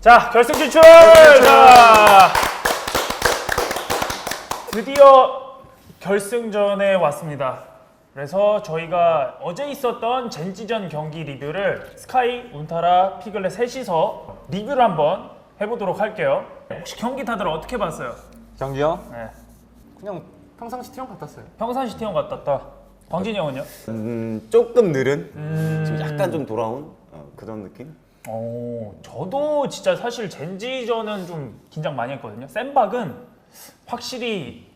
자, 결승 진출! 자, 드디어 결승전에 왔습니다. 그래서 저희가 어제 있었던 젠지전 경기 리뷰를 스카이, 운타라, 피글렛 셋이서 리뷰를 한번 해보도록 할게요. 혹시 경기 다들 어떻게 봤어요? 경기요? 네. 그냥 평상시 T형 같았어요. 평상시 T형 같았다. 광진이 형은요? 조금 느린? 지금 약간 좀 돌아온 그런 느낌? 저도 진짜 사실 젠지전은 좀 긴장 많이 했거든요. 센박은 확실히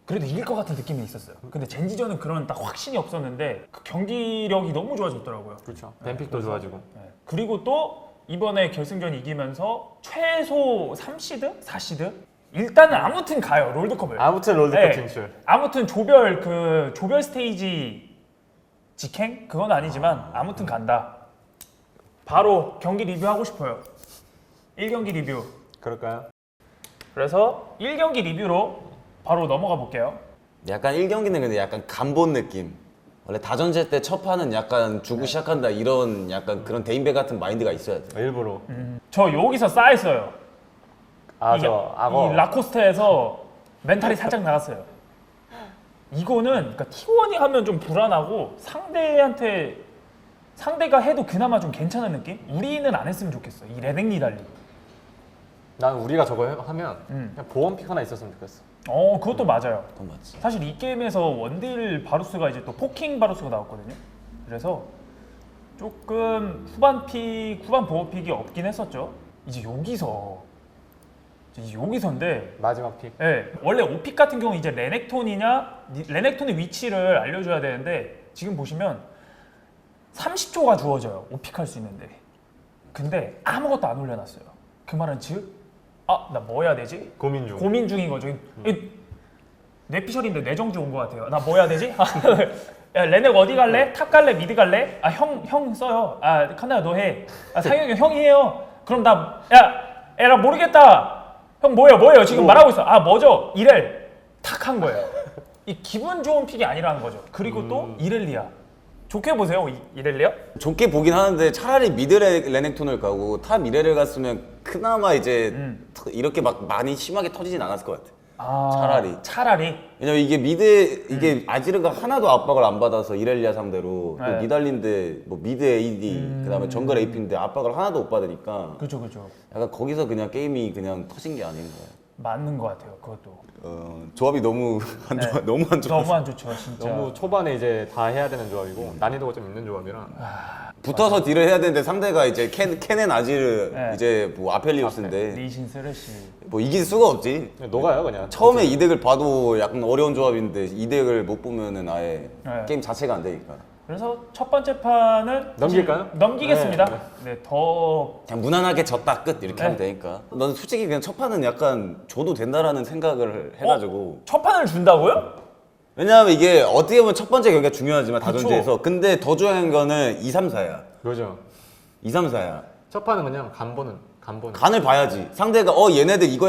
그래도 이길 것 같은 느낌이 있었어요. 근데 젠지전은 그런 딱 확신이 없었는데 그 경기력이 너무 좋아졌더라고요. 그렇죠. 뱀픽도 좋아지고. 네. 그리고 또 이번에 결승전 이기면서 최소 3시드? 4시드? 일단은 아무튼 가요, 롤드컵을. 아무튼 롤드컵 네. 진출. 아무튼 조별 스테이지 직행? 그건 아니지만 아무튼 간다. 바로 경기 리뷰하고 싶어요. 1경기 리뷰. 그럴까요? 그래서 1경기 리뷰로 바로 넘어가 볼게요. 약간 1경기는 근데 약간 간본 느낌. 원래 다전제 때 첫 판은 약간 주고 시작한다 이런 약간 그런 대인배 같은 마인드가 있어야 돼. 일부러. 저 여기서 쌓였어요. 저 악어. 이 라코스테에서 멘탈이 살짝 나갔어요. 이거는 그러니까 T1이 하면 좀 불안하고 상대가 해도 그나마 좀 괜찮은 느낌? 우리는 안 했으면 좋겠어. 이 레넥 니달리. 난 우리가 저거 하면 그냥 보험픽 하나 있었으면 좋겠어. 그것도 맞아요. 그건 맞지. 사실 이 게임에서 원딜 바루스가 이제 또 포킹 바루스가 나왔거든요. 그래서 조금 후반 보호픽이 없긴 했었죠. 이제 여기서인데 마지막 픽. 네, 원래 5픽 같은 경우 이제 레넥톤의 위치를 알려줘야 되는데 지금 보시면 30초가 주어져요. 5픽 할 수 있는데 근데 아무것도 안 올려놨어요. 그 말은 즉 나 뭐 해야 되지? 고민 중. 고민 중인 거죠. 뇌피셜인데 뇌정지 온 것 같아요. 나 뭐 해야 되지? 야, 레넥 어디 갈래? 탑 갈래? 미드 갈래? 형 써요. 카나야 너 해. 상혁이 형이 해요. 그럼 나 모르겠다. 형 뭐예요? 지금 말하고 있어. 뭐죠? 이렐 탁 한 거예요. 이 기분 좋은 픽이 아니라는 거죠. 그리고 또 이렐리아. 좋게 보세요, 이렐리아. 좋게 보긴 하는데 차라리 미드 레넥톤을 가고 탑 미래를 갔으면 그나마 이제 이렇게 막 많이 심하게 터지진 않았을 것 같아. 차라리. 왜냐면 이게 이게 아지르가 하나도 압박을 안 받아서 이렐리아 상대로 또 니달린데 뭐 미드 AD 그다음에 정글 AP인데 압박을 하나도 못 받으니까 그죠. 약간 거기서 그냥 게임이 그냥 터진 게 아닌가. 맞는 것 같아요, 그것도. 조합이 너무 안 좋아. 너무 안 좋아. 너무 안 좋죠, 진짜. 너무 초반에 이제 다 해야 되는 조합이고 난이도가 좀 있는 조합이라. 붙어서 딜을 해야 되는데 상대가 이제 케넨 아지르 네. 이제 뭐 아펠리우스인데 리신 쓰레쉬. 뭐 이길 수가 없지. 그냥 녹아요 그냥. 처음에 이 덱을 봐도 약간 어려운 조합인데 이 덱을 못 보면은 아예 네. 게임 자체가 안 되니까. 그래서 첫 번째 판은 넘길까요? 넘기겠습니다. 네. 네, 더 그냥 무난하게 졌다 끝 이렇게 네. 하면 되니까. 넌 솔직히 그냥 첫 판은 약간 줘도 된다라는 생각을 해가지고. 첫 판을 준다고요? 왜냐하면 이게 어떻게 보면 첫 번째 경기가 중요하지만 다전제에서 근데 더 중요한 거는 2, 3, 4야. 그죠. 2, 3, 4야. 첫 판은 그냥 간본. 간을 봐야지. 상대가 얘네들 이거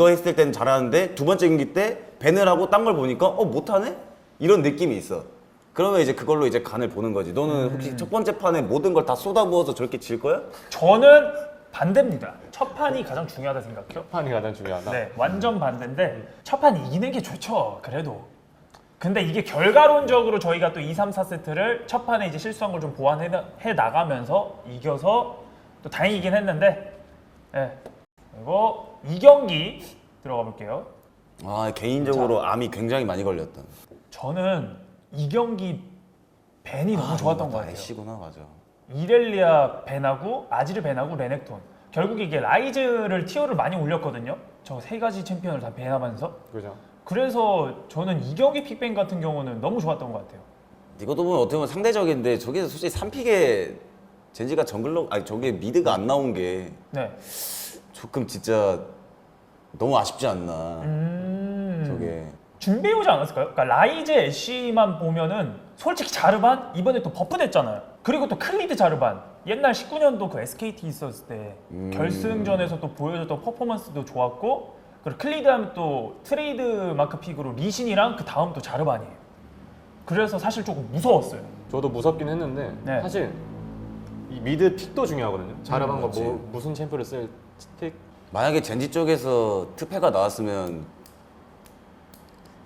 했을 때는 잘하는데 두 번째 경기 때 밴을 하고 딴 걸 보니까 못하네? 이런 느낌이 있어. 그러면 이제 그걸로 이제 간을 보는 거지. 너는 혹시 첫 번째 판에 모든 걸 다 쏟아부어서 저렇게 질 거야? 저는 반대입니다. 첫 판이 가장 중요하다 생각해요. 첫 판이 가장 중요하다. 네, 완전 반대인데 첫 판 이기는 게 좋죠. 그래도. 근데 이게 결과론적으로 저희가 또 2, 3, 4세트를 첫 판에 이제 실수한 걸 좀 보완해 나가면서 이겨서 또 다행이긴 했는데 그리고 2경기 들어가 볼게요. 개인적으로 암이 굉장히 많이 걸렸던. 저는 2경기 벤이 너무 좋았던 것 같아요. 애쉬구나, 맞아. 이렐리아 벤하고 아지르 벤하고 레넥톤. 결국 이게 라이즈를 티어를 많이 올렸거든요. 저 세 가지 챔피언을 다 벤하면서. 그죠. 그래서 저는 2경기 픽벤 같은 경우는 너무 좋았던 것 같아요. 이것도 보면 어떻게 보면 상대적인데 저게 솔직히 3픽에 젠지가 저게 미드가 안 나온 게 네. 조금 진짜 너무 아쉽지 않나. 저게. 준비해오지 않았을까요? 그러니까 라이즈 애쉬만 보면은 솔직히 자르반 이번에 또 버프 됐잖아요. 그리고 또 클리드 자르반 옛날 19년도 그 SKT 있었을 때 결승전에서 또 보여줬던 퍼포먼스도 좋았고 그리고 클리드 하면 또 트레이드 마크 픽으로 리신이랑 그 다음 또 자르반이에요. 그래서 사실 조금 무서웠어요. 저도 무섭긴 했는데 네. 사실 이 미드 픽도 중요하거든요. 자르반과 그렇지. 무슨 챔프를 쓸 픽. 만약에 젠지 쪽에서 특패가 나왔으면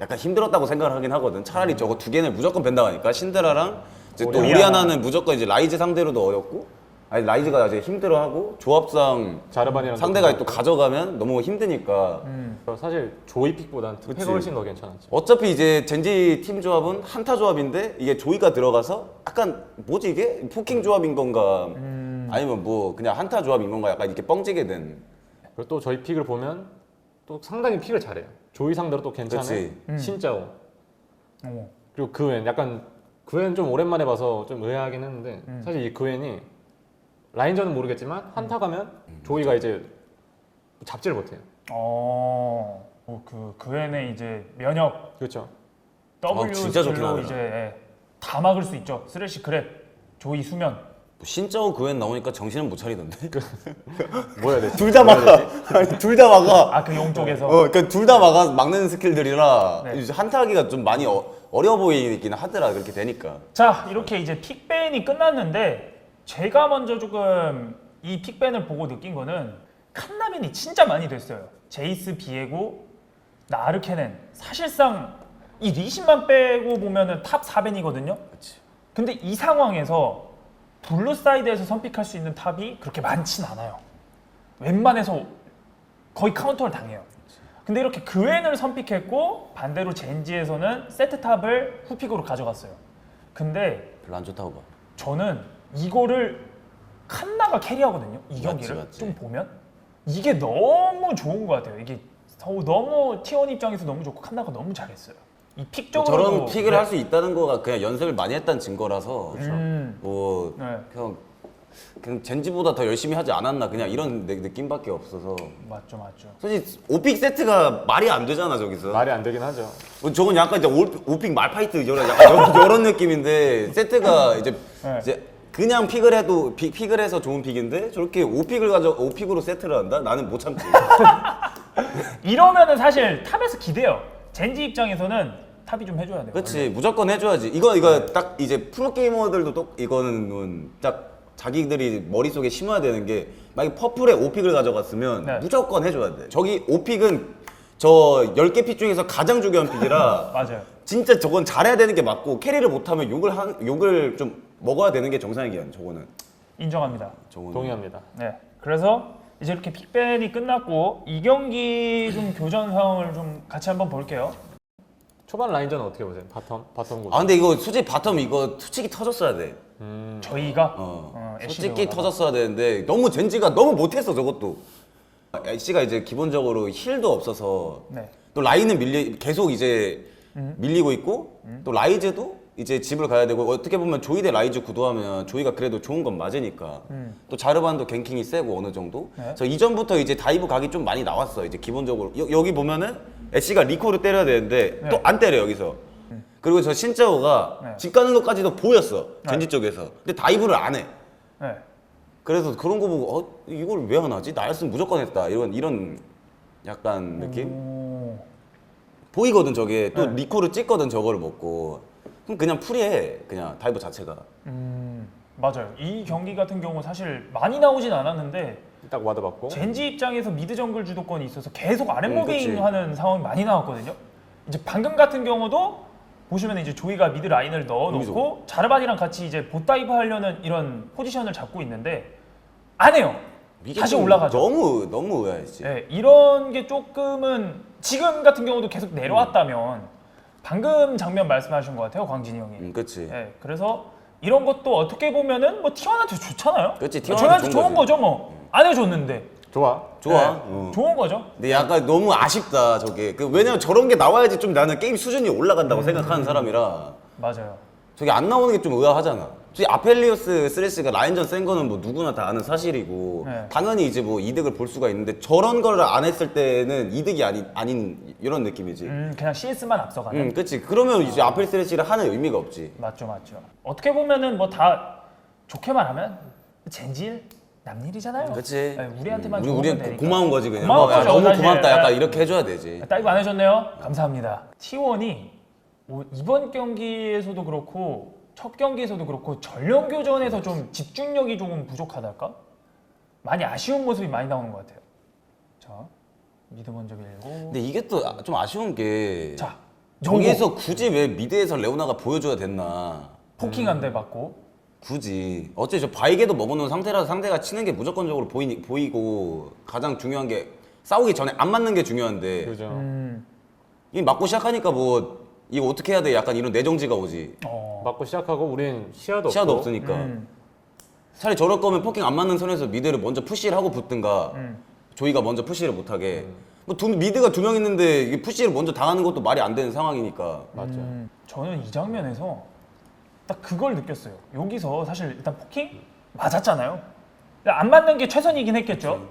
약간 힘들었다고 생각을 하긴 하거든. 차라리 저거 두 개는 무조건 벤다고 하니까 신드라랑 이제 또 오리아나. 오리아나는 무조건 이제 라이즈 상대로도 어렵고, 아니 라이즈가 이제 힘들어하고 조합상 자르반이랑 상대가 또 가져가면 너무 힘드니까. 사실 조이 픽보다는 특패가 그치. 훨씬 더 괜찮았죠. 어차피 이제 젠지 팀 조합은 한타 조합인데 이게 조이가 들어가서 약간 뭐지 이게 포킹 조합인 건가 아니면 뭐 그냥 한타 조합인 건가 약간 이렇게 뻥지게 된. 그리고 또 저희 픽을 보면 또 상당히 픽을 잘해요. 조이 상대로 또 괜찮은 그치. 신짜오. 어. 그리고 그웬 약간 그웬 좀 오랜만에 봐서 좀 의아하긴 했는데 사실 이 그웬이 라인전은 모르겠지만 한타 가면 조이가 이제 잡지를 못해요. 그 외에 이제 면역 그렇죠. W 진짜 좋긴 스킬로 하더라. 이제 다 막을 수 있죠. 쓰레쉬 그랩, 조이 수면. 뭐 신짜오 그웬 나오니까 정신은 못 차리던데. 뭐 해야 되지? 둘 다 막아. 둘 다 막아. 아 그 용 쪽에서. 그러니까 둘 다 막는 스킬들이라 네. 이제 한타하기가 좀 많이 어려워 보이긴 하더라. 그렇게 되니까. 자 이렇게 이제 픽밴이 끝났는데 제가 먼저 조금 이 픽밴을 보고 느낀 거는 칸나맨이 진짜 많이 됐어요. 제이스, 비에고, 나르케넨 사실상 이 리신만 빼고 보면은 탑 4밴이거든요. 그렇지. 근데 이 상황에서 블루 사이드에서 선픽할 수 있는 탑이 그렇게 많진 않아요. 웬만해서 거의 카운터를 당해요. 근데 이렇게 그웬을 선픽했고 반대로 젠지에서는 세트 탑을 후픽으로 가져갔어요. 근데 별로 안 좋다고 봐. 저는 이거를 칸나가 캐리하거든요. 이 맞지, 경기를 맞지. 좀 보면 이게 너무 좋은 것 같아요. 이게 너무 T1 입장에서 너무 좋고 칸나가 너무 잘했어요. 이 픽적으로 네. 저런 픽을 할 수 있다는 거가 그냥 연습을 많이 했다는 증거라서 뭐 네. 그냥 젠지보다 더 열심히 하지 않았나 그냥 이런 느낌밖에 없어서. 맞죠. 솔직히 5픽 세트가 말이 안 되잖아 저기서. 말이 안 되긴 하죠. 저건 약간 이제 5픽 말파이트 약간 이런 느낌인데 세트가 이제 네. 이제 그냥 픽을 해도 픽을 해서 좋은 픽인데 저렇게 5픽으로 세트를 한다? 나는 못 참지. 이러면은 사실 탑에서 기대요. 젠지 입장에서는 탑이 좀 해줘야 돼요. 그렇지 무조건 해줘야지. 이거 딱 이제 프로 게이머들도 또 이거는 딱 자기들이 머릿속에 심어야 되는 게 만약 퍼플에 5픽을 가져갔으면 네. 무조건 해줘야 돼. 저기 5픽은 저 10개 픽 중에서 가장 중요한 픽이라 맞아요. 진짜 저건 잘해야 되는 게 맞고 캐리를 못하면 욕을 좀 먹어야 되는 게 정상이야. 저거는 인정합니다. 동의합니다. 네. 그래서 이제 이렇게 픽밴이 끝났고 이 경기 좀 교전 상황을 좀 같이 한번 볼게요. 초반 라인전은 어떻게 보세요? 바텀 구조. 아 근데 이거 솔직히 바텀 이거 솔직히 터졌어야 돼. 저희가 솔직히 애쉬 터졌어야 되는데 너무 젠지가 너무 못했어 저것도. 애쉬가 이제 기본적으로 힐도 없어서 네. 또 라인은 계속 이제 밀리고 있고 또 라이즈도 이제 집을 가야 되고 어떻게 보면 조이 대 라이즈 구도하면 조이가 그래도 좋은 건 맞으니까 또 자르반도 갱킹이 세고 어느 정도. 네. 그래서 이전부터 이제 다이브 각이 좀 많이 나왔어 이제 기본적으로 여기 보면은 애쉬가 리코를 때려야 되는데 네. 또 안 때려 여기서. 그리고 저 신짜오가 네. 집 가는 것까지도 보였어 젠지 쪽에서. 근데 다이브를 안 해. 네. 그래서 그런 거 보고 이걸 왜 안 하지? 나였으면 무조건 했다 이런 약간 느낌 보이거든 저게. 또 네. 리코를 찍거든 저거를 먹고. 그럼 그냥 풀이해 그냥 다이브 자체가. 맞아요. 이 경기 같은 경우 사실 많이 나오진 않았는데 딱 와드 받고. 젠지 입장에서 미드 정글 주도권이 있어서 계속 아랫무빙 그치. 하는 상황이 많이 나왔거든요. 이제 방금 같은 경우도 보시면 이제 조이가 미드 라인을 넣어놓고 자르반이랑 같이 이제 보다이브 하려는 이런 포지션을 잡고 있는데 안 해요. 이게 다시 좀 올라가죠. 너무 의아했지. 네, 이런 게 조금은 지금 같은 경우도 계속 내려왔다면 방금 장면 말씀하신 것 같아요, 광진이 형이. 그치. 네, 그래서 이런 것도 어떻게 보면은 뭐 T1한테 좋잖아요. 그치, 저희한테 T1한테 좋은 좋은 거죠, 뭐. 안 해줬는데. 좋아. 좋아. 네, 좋은 거죠. 근데 약간 너무 아쉽다 저게. 왜냐면 저런 게 나와야지 좀 나는 게임 수준이 올라간다고 생각하는 사람이라 맞아요. 저게 안 나오는 게 좀 의아하잖아. 솔직히 아펠리오스 쓰레쉬가 라인전 센 거는 뭐 누구나 다 아는 사실이고 네. 당연히 이제 뭐 이득을 볼 수가 있는데 저런 걸 안 했을 때는 이득이 아닌 이런 느낌이지. 그냥 CS만 앞서가는. 그치. 그러면 이제 아펠 쓰레쉬를 하는 의미가 없지. 맞죠. 어떻게 보면은 뭐 다 좋게 말하면 젠질 남일이잖아요. 그치. 네, 우리한테만 좋은 우리는 건 되니까. 고마운 거지 그냥. 고마운 야, 거죠, 너무 사실. 고맙다. 약간 네. 이렇게 해줘야 되지. 다이브 안 해줬네요. 감사합니다. T1이 이번 경기에서도 그렇고 첫 경기에서도 그렇고 전력 교전에서 좀 집중력이 조금 부족하달까? 많이 아쉬운 모습이 많이 나오는 것 같아요. 자, 미드 먼저 밀고. 근데 이게 또 좀 아쉬운 게 자, 저기에서 굳이 왜 미드에서 레오나가 보여줘야 됐나? 포킹 한 대 맞고. 굳이 어째 저 바이게도 먹어놓은 상태라서 상대가 치는 게 무조건적으로 보이고 가장 중요한 게 싸우기 전에 안 맞는 게 중요한데 그죠. 이 맞고 시작하니까 뭐 이거 어떻게 해야 돼? 약간 이런 내정지가 오지. 맞고 시작하고 우린 시야도 시야도 없고. 없으니까. 차라리 저럴 거면 포킹 안 맞는 선에서 미드를 먼저 푸시를 하고 붙든가 조이가 먼저 푸시를 못하게. 뭐 미드가 두 명 있는데 이게 푸시를 먼저 당하는 것도 말이 안 되는 상황이니까. 맞죠. 저는 이 장면에서 딱 그걸 느꼈어요. 여기서 사실 일단 포킹 맞았잖아요. 안 맞는 게 최선이긴 했겠죠.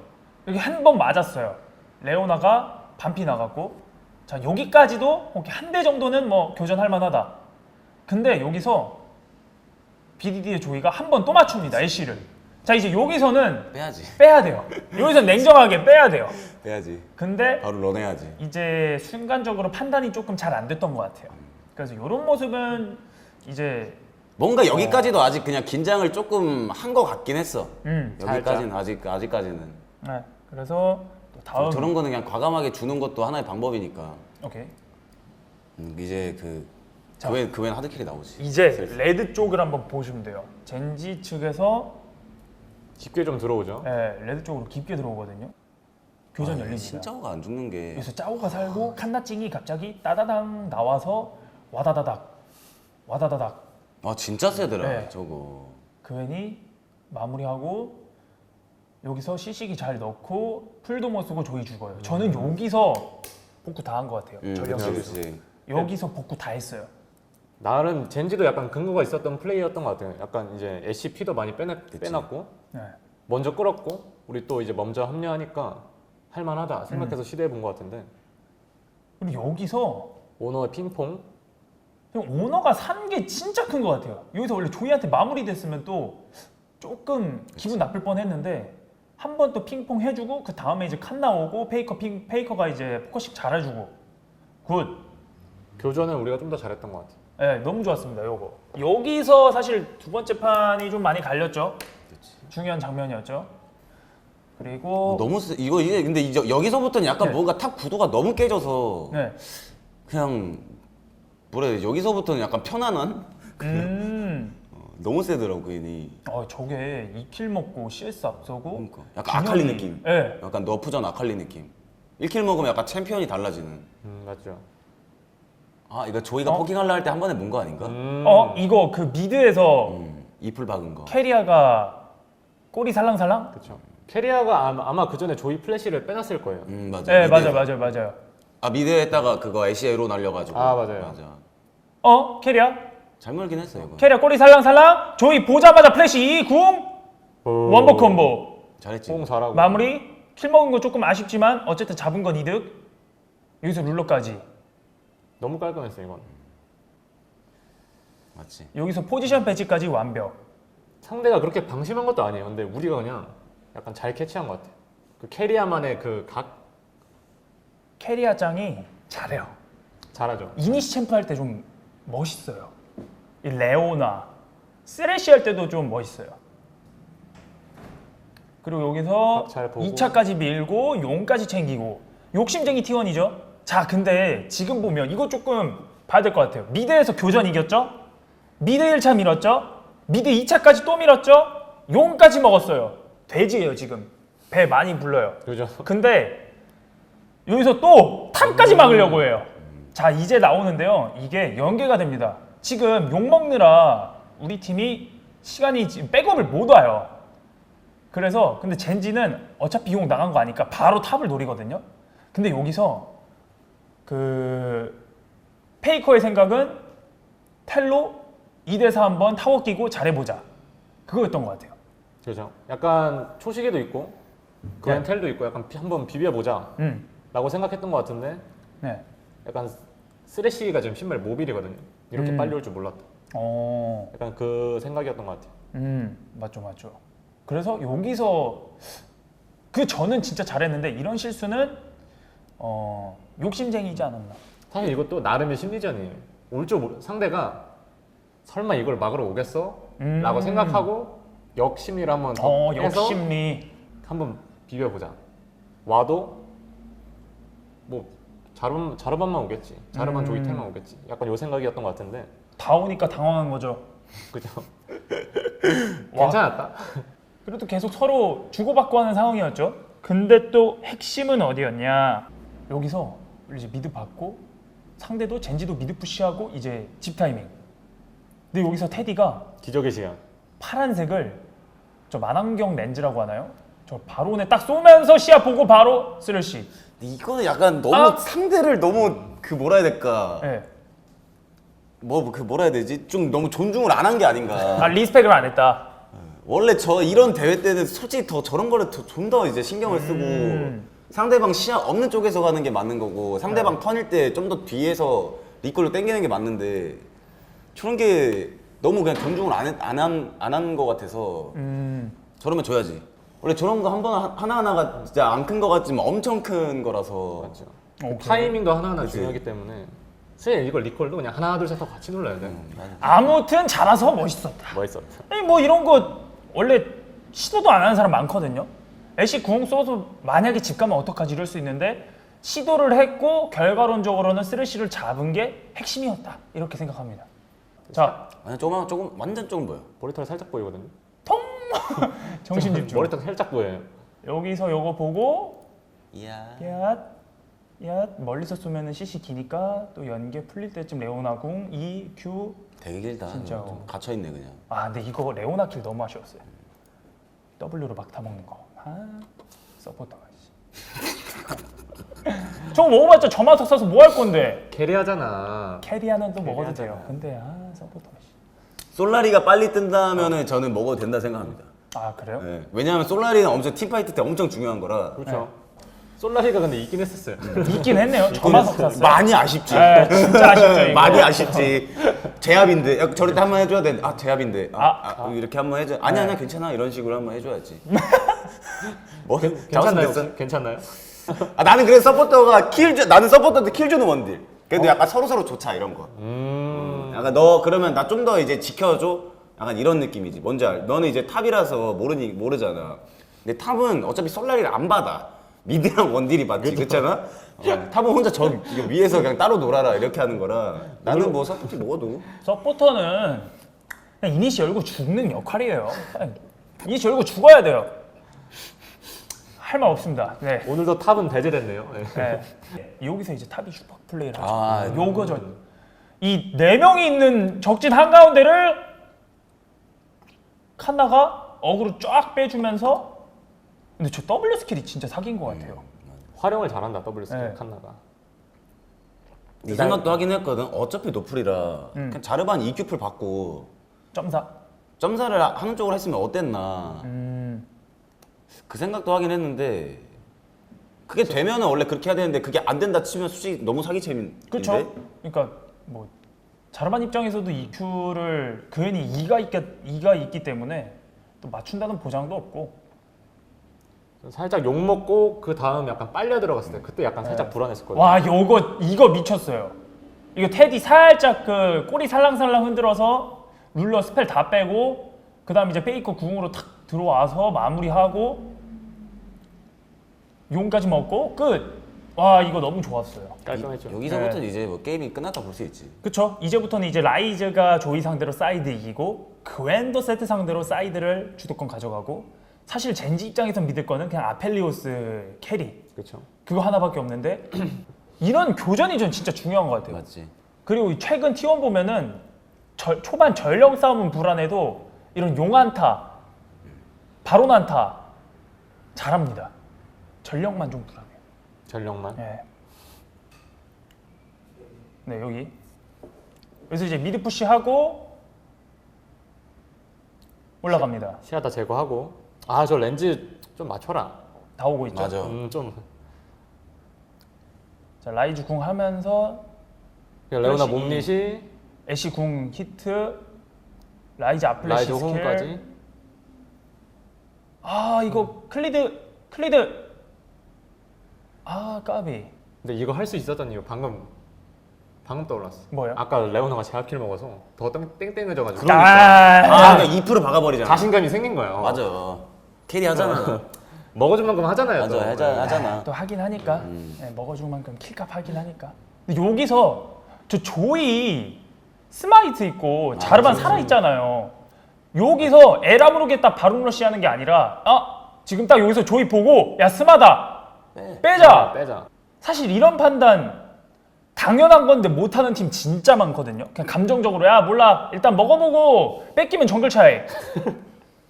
여기 한 번 맞았어요. 레오나가 반피 나갔고, 자 여기까지도 한 대 정도는 뭐 교전할 만하다. 근데 여기서 BDD의 조이가 한 번 또 맞춥니다. 애쉬를. 자 이제 여기서는 빼야지. 빼야 돼요. 여기서 냉정하게 빼야 돼요. 빼야지. 근데 바로 런해야지. 이제 순간적으로 판단이 조금 잘 안 됐던 것 같아요. 그래서 이런 모습은 이제 뭔가 여기까지도 아직 그냥 긴장을 조금 한 것 같긴 했어. 여기까지는 아직까지는. 네, 그래서 또 다음 저런 거는 그냥 과감하게 주는 것도 하나의 방법이니까. 오케이. 이제 그 외엔 하드킬이 나오지. 이제 레드 쪽을 한번 보시면 돼요. 젠지 측에서 깊게 좀 들어오죠. 레드 쪽으로 깊게 들어오거든요. 교전 열립니다. 신짜오가 안 죽는 게. 여기서 짜오가 살고 칸나찡이 갑자기 따다당 나와서 와다다닥 아 진짜 세더라 네. 저거. 그웬이 마무리하고 여기서 시식이 잘 넣고 풀도 못 쓰고 조이 죽어요. 저는 여기서 복구 다 한 것 같아요. 전력에서. 그렇지. 여기서 복구 다 했어요. 나름 젠지도 약간 근거가 있었던 플레이였던 것 같아요. 약간 이제 SCP도 많이 빼놨고 네. 먼저 끌었고 우리 또 이제 먼저 합류하니까 할만하다 생각해서 시도해 본 것 같은데 그리고 여기서 오너의 핑퐁 오너가 산 게 진짜 큰 것 같아요. 여기서 원래 조이한테 마무리됐으면 또 조금 기분 나쁠 뻔했는데 한 번 또 핑퐁 해주고 그 다음에 이제 칸 나오고 페이커가 이제 포커싱 잘해주고 굿. 교전은 우리가 좀 더 잘했던 것 같아요. 네, 너무 좋았습니다. 요거 여기서 사실 두 번째 판이 좀 많이 갈렸죠. 중요한 장면이었죠. 그리고 너무 이게 근데 여기서부터는 약간 네. 뭔가 탑 구도가 너무 깨져서 네. 그냥 뭐라 해야 돼 여기서부터는 약간 편안한 너무 세더라고 괜히. 저게 2킬 먹고 CS 앞서고 그러니까 약간 아칼리 균형이- 느낌. 네. 약간 너프전 아칼리 느낌. 1킬 먹으면 약간 챔피언이 달라지는. 맞죠. 아 이거 조이가 포킹하려 할 때 한 번에 문 거 아닌가? 이거 그 미드에서 잎을 박은 거. 캐리아가 꼬리 살랑살랑? 그렇죠. 캐리아가 아마 그 전에 조이 플래시를 빼놨을 거예요. 맞아. 네, 미드에서. 맞아요. 아 미드에다가 그거 애쉬에로 날려가지고. 아, 맞아요. 맞아. 캐리아? 잘 멀긴 했어 이거. 캐리아 꼬리 살랑살랑? 조이 보자마자 플래시 2궁 원버 콤보 잘했지. 뽕 잘하고 마무리. 킬 먹은 거 조금 아쉽지만 어쨌든 잡은 건 이득. 여기서 룰러까지. 너무 깔끔했어 이건. 맞지. 여기서 포지션 배치까지 완벽. 상대가 그렇게 방심한 것도 아니에요. 근데 우리가 그냥 약간 잘 캐치한 것 같아요. 그 캐리아만의 그 각 캐리아 짱이 잘해요. 잘하죠. 이니시 챔프 할 때 좀 멋있어요. 이 레오나, 쓰레쉬 할 때도 좀 멋있어요. 그리고 여기서 잘 보고. 2차까지 밀고 용까지 챙기고 욕심쟁이 T1이죠. 자 근데 지금 보면 이거 조금 봐야 될 것 같아요. 미드에서 교전 이겼죠? 미드 1차 밀었죠? 미드 2차까지 또 밀었죠? 용까지 먹었어요. 돼지예요 지금. 배 많이 불러요. 그죠. 근데 여기서 또 탑까지 막으려고 해요. 자 이제 나오는데요. 이게 연계가 됩니다. 지금 욕 먹느라 우리 팀이 시간이 지금 백업을 못 와요. 그래서 근데 젠지는 어차피 용 나간 거 아니까 바로 탑을 노리거든요. 근데 여기서 그 페이커의 생각은 텔로 2대4 한번 타워 끼고 잘해보자. 그거였던 것 같아요. 그죠. 약간 초시계도 있고 그랜텔도 있고 약간 한번 비벼보자 라고 생각했던 것 같은데 네. 약간 쓰레쉬가 지금 신발 모빌이거든요. 이렇게 빨리 올 줄 몰랐다. 약간 그 생각이었던 것 같아요. 맞죠. 그래서 여기서 그 저는 진짜 잘했는데 이런 실수는 욕심쟁이지 않았나. 사실 이것도 나름의 심리전이에요. 올 줄 상대가 설마 이걸 막으러 오겠어? 라고 생각하고 역심리를 한번 더 해서 역심리. 한번 비벼보자. 와도 뭐 자르반만 오겠지. 자르반 조이텔만 오겠지. 약간 요 생각이었던 것 같은데. 다 오니까 당황한 거죠. 그죠? 와. 괜찮았다. 그래도 계속 서로 주고받고 하는 상황이었죠. 근데 또 핵심은 어디였냐? 여기서 이제 미드 받고 상대도 젠지도 미드 푸시하고 이제 집 타이밍. 근데 여기서 테디가 기적의 시간. 파란색을 저 만환경 렌즈라고 하나요? 저 바론에 딱 쏘면서 시야 보고 바로 쓰레쉬. 이거는 약간 너무 상대를 너무 그 뭐라 해야 될까? 네. 뭐 그 뭐라 해야 되지? 좀 너무 존중을 안 한 게 아닌가. 리스펙을 안 했다. 원래 이런 대회 때는 솔직히 더 저런 거를 좀 더 이제 신경을 쓰고 상대방 시야 없는 쪽에서 가는 게 맞는 거고 상대방 턴일 때 좀 더 뒤에서 리콜로 당기는 게 맞는데 저런 게 너무 그냥 존중을 안 한 거 같아서 저러면 줘야지. 원래 저런 거 한 번 하나하나가 진짜 안 큰 거 같지만 엄청 큰 거라서. 맞죠. 오케이. 타이밍도 하나하나 그치. 중요하기 때문에 사실 이걸 리콜도 그냥 하나 둘 셋 하고 같이 눌러야 돼. 아무튼 잘해서 멋있었다. 멋있었다. 아니 뭐 이런 거 원래 시도도 안 하는 사람 많거든요. 애쉬 궁 쏘서 만약에 집 가면 어떡하지 이럴 수 있는데 시도를 했고 결과론적으로는 쓰레쉬를 잡은 게 핵심이었다 이렇게 생각합니다. 자, 아니 조금 완전 조금 보여. 머리털 살짝 보이거든요. 정신 집중. 머리털 살짝 보여요. 여기서 요거 보고 이야. 얏 멀리서 쏘면은 CC 기니까 또 연계 풀릴 때쯤 레오나 궁 E, Q. 되게 길다. 진짜. 좀 갇혀 있네 그냥. 아 근데 이거 레오나 킬 너무 아쉬웠어요. W로 막타 먹는 거. 서포터가. 저거 먹어봤자 저마석 사서 뭐 할 건데? 캐리하잖아. 캐리하는 또 먹어도 캐리하잖아. 돼요. 근데 서포터. 솔라리가 빨리 뜬다면은 저는 먹어도 된다 생각합니다. 아 그래요? 네. 왜냐하면 솔라리는 엄청 팀파이트 때 엄청 중요한 거라. 그렇죠. 솔라리가 근데 있긴 했었어요. 있긴 했네요. 저마석 샀어요. 많이 아쉽지. 네, 진짜 아쉽죠 이거. 많이 아쉽지. 제압인데 야, 저럴 때 한 번 해줘야 돼. 제압인데. 이렇게 한 번 해줘. 아니야 괜찮아 이런 식으로 한 번 해줘야지. 뭐 괜찮나요? 괜찮나요? 나는 그래서 서포터가 나는 서포터한테 킬 주는 원딜. 그래도 약간 서로 조차 이런 거. 약간 너 그러면 나 좀 더 이제 지켜줘. 약간 이런 느낌이지. 뭔지 알? 너는 이제 탑이라서 모르잖아. 근데 탑은 어차피 솔라리를 안 받아. 미드랑 원딜이 받지, 그렇잖아? 탑은 혼자 이거 위에서 그냥 따로 놀아라 이렇게 하는 거라. 나는 뭐 서포트 먹어도. 서포터는 그냥 이니시 열고 죽는 역할이에요. 이니시 열고 죽어야 돼요. 할 말 없습니다. 네. 오늘도 탑은 배제됐네요. 네. 네. 여기서 이제 탑이 슈퍼 플레이를 하죠. 아, 요거죠. 이 4명이 있는 적진 한가운데를 칸나가 어그로 쫙 빼주면서 근데 저 W 스킬이 진짜 사기인 것 같아요. 활용을 잘한다 W 스킬 네. 칸나가. 이 생각도 하긴 했거든. 어차피 노플이라 그냥 자르반 EQ풀 받고 점사. 점사를 하는 쪽으로 했으면 어땠나. 그 생각도 하긴 했는데 그게 되면은 원래 그렇게 해야 되는데 그게 안 된다 치면 솔직히 너무 사기챔인데. 그렇죠. 그러니까 뭐 자르반 입장에서도 EQ를 괜히 2가 있기 때문에 또 맞춘다는 보장도 없고. 살짝 욕 먹고 그 다음 약간 빨려 들어갔을 때 그때 약간 살짝 불안했었거든요. 와 이거 미쳤어요. 이거 테디 살짝 그 꼬리 살랑살랑 흔들어서 룰러 스펠 다 빼고 그 다음 이제 페이커 궁으로 탁 들어와서 마무리하고 용까지 먹고 끝. 와 이거 너무 좋았어요. 깔끔했죠. 여기서부터는 이제 뭐 게임이 끝났다 볼 수 있지. 그쵸? 이제부터는 이제 라이즈가 조이 상대로 사이드 이기고 그웬도 세트 상대로 사이드를 주도권 가져가고 사실 젠지 입장에서 믿을 거는 그냥 아펠리오스 캐리 그렇죠. 그거 하나밖에 없는데 이런 교전이 전 진짜 중요한 것 같아요. 맞지. 그리고 최근 T1 보면은 초반 전령 싸움은 불안해도 이런 용안타, 바론안타 잘합니다. 전령만 좀 불안해요. 전력만. 네. 네 여기. 그래서 이제 미드 푸시하고 올라갑니다. 시야 다 제거하고. 아 저 렌즈 좀 맞춰라. 다 오고 있죠. 맞아. 좀. 자 라이즈 궁 하면서 레오나 플래시 몸릿이 애쉬 궁 히트, 라이즈 앞플래시 라이즈 스킬. 호응까지. 아 이거 클리드. 아 까비. 근데 이거 할 수 있었던 이유 방금 방금 떠올랐어. 뭐요? 아까 레오나가 제압킬 먹어서 더 땡땡해져가지고 그러니까 2% 박아버리잖아. 자신감이 생긴 거예요. 맞아. 캐리 하잖아. 먹어줄 만큼 하잖아요. 맞아, 또. 하잖아. 또 하긴 하니까 네, 먹어줄 만큼 킬값 하긴 하니까. 근데 여기서 저 조이 스마이트 있고 자르반 살아있잖아요. 여기서 에라 모르겠다 바rum러시 하는 게 아니라 지금 딱 여기서 조이 보고 야 스마다 빼자. 사실 이런 판단 당연한 건데 못하는 팀 진짜 많거든요. 그냥 감정적으로 야 몰라 일단 먹어보고 뺏기면 정글 차이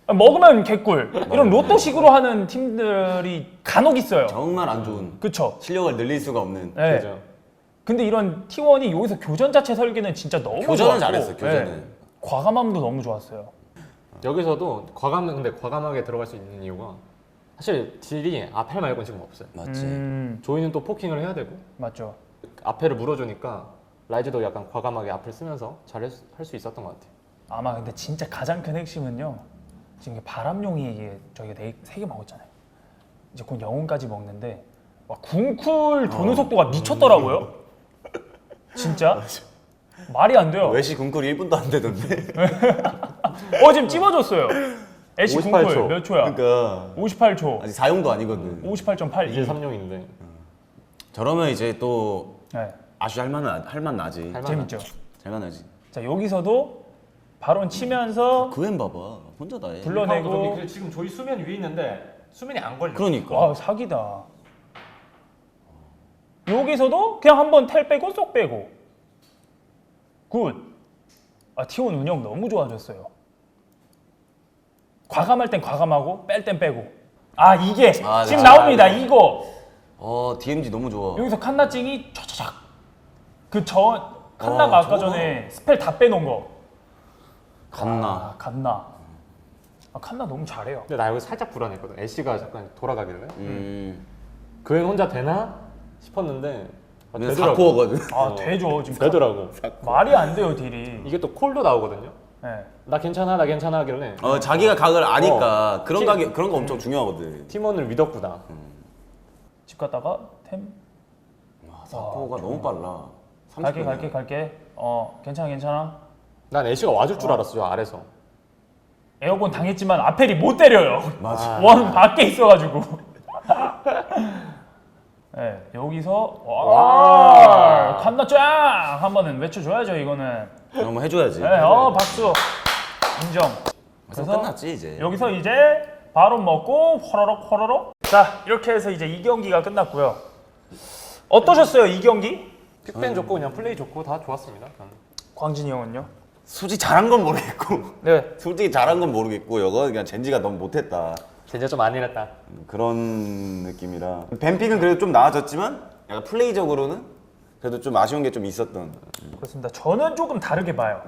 먹으면 개꿀 이런 로또식으로 하는 팀들이 간혹 있어요. 정말 안 좋은. 그쵸? 실력을 늘릴 수가 없는. 네. 그죠. 근데 이런 T1이 여기서 교전 자체 설계는 진짜 너무 교전은 좋았고, 잘했어. 교전은. 네. 과감함도 너무 좋았어요. 여기서도 근데 과감하게 들어갈 수 있는 이유가 사실 딜이 아펠 말고는 지금 없어요. 맞지. 조이는 또 포킹을 해야 되고 맞죠. 아펠을 물어주니까 라이즈도 약간 과감하게 앞을 쓰면서 잘 할 수 있었던 것 같아요. 아마 근데 진짜 가장 큰 핵심은요. 지금 이게 바람용이 이게 저희가 3개 먹었잖아요. 이제 곧 영혼까지 먹는데 와, 궁쿨 도는 속도가 미쳤더라고요. 진짜 말이 안 돼요. 외시 궁쿨이 1분도 안 되던데. 지금 찝어줬어요. 애쉬 58초. 궁쿨 몇 초야? 그러니까 58초. 아직 4용도 아니거든. 58.82. 이제 3용인데 저러면 이제 또 네. 아쉬 할만 나지. 재밌죠. 할만하지. 자 여기서도 바론 치면서 그웬 봐봐. 혼자 다 해. 불러내고 지금 조이 수면 위에 있는데 수면이 안 걸려. 그러니까. 와 사기다. 여기서도 그냥 한번 텔 빼고 쏙 빼고 굿. T1 운영 너무 좋아졌어요. 과감할 땐 과감하고 뺄 땐 빼고. 이게 아, 지금 네. 나옵니다. 이거 DMG 너무 좋아. 여기서 칸나찡이 촤촤촤 칸나가 아까 저거. 전에 스펠 다 빼놓은 거. 갔나. 칸나. 칸나 너무 잘해요. 근데 나 여기 살짝 불안했거든. 애쉬가 잠깐 돌아가길래 그앤 혼자 되나 싶었는데 근데 되더라고. 4코어거든. 되죠. 지금 되더라고. 말이 안 돼요 딜이. 이게 또 콜도 나오거든요. 네. 나 괜찮아 하길래 자기가 각을 아니까 그런 거 엄청 중요하거든. 팀원을 믿었구나. 집 갔다가 템 4코어가 너무 빨라. 갈게. 괜찮아. 난 애쉬가 와줄 줄 알았어 저 아래서. 에어본 당했지만 아펠이 못 때려요. 맞아. 원 밖에 있어가지고. 네, 여기서 와 칸나 짱 한번은 외쳐줘야죠 이거는. 한번 해줘야지. 네, 박수 인정. 그래서 끝났지 이제. 여기서 이제 바로 먹고 호로록. 자 이렇게 해서 이제 2경기가 끝났고요. 어떠셨어요 2경기? 픽밴 좋고 그냥 플레이 좋고 다 좋았습니다. 저는. 광진이 형은요? 솔직히 잘한 건 모르겠고. 네. 솔직히 잘한 건 모르겠고 이거 그냥 젠지가 너무 못했다. 진짜 좀 안일했다. 그런 느낌이라. 뱀픽은 그래도 좀 나아졌지만 약간 플레이적으로는 그래도 좀 아쉬운 게 좀 있었던. 그렇습니다. 저는 조금 다르게 봐요.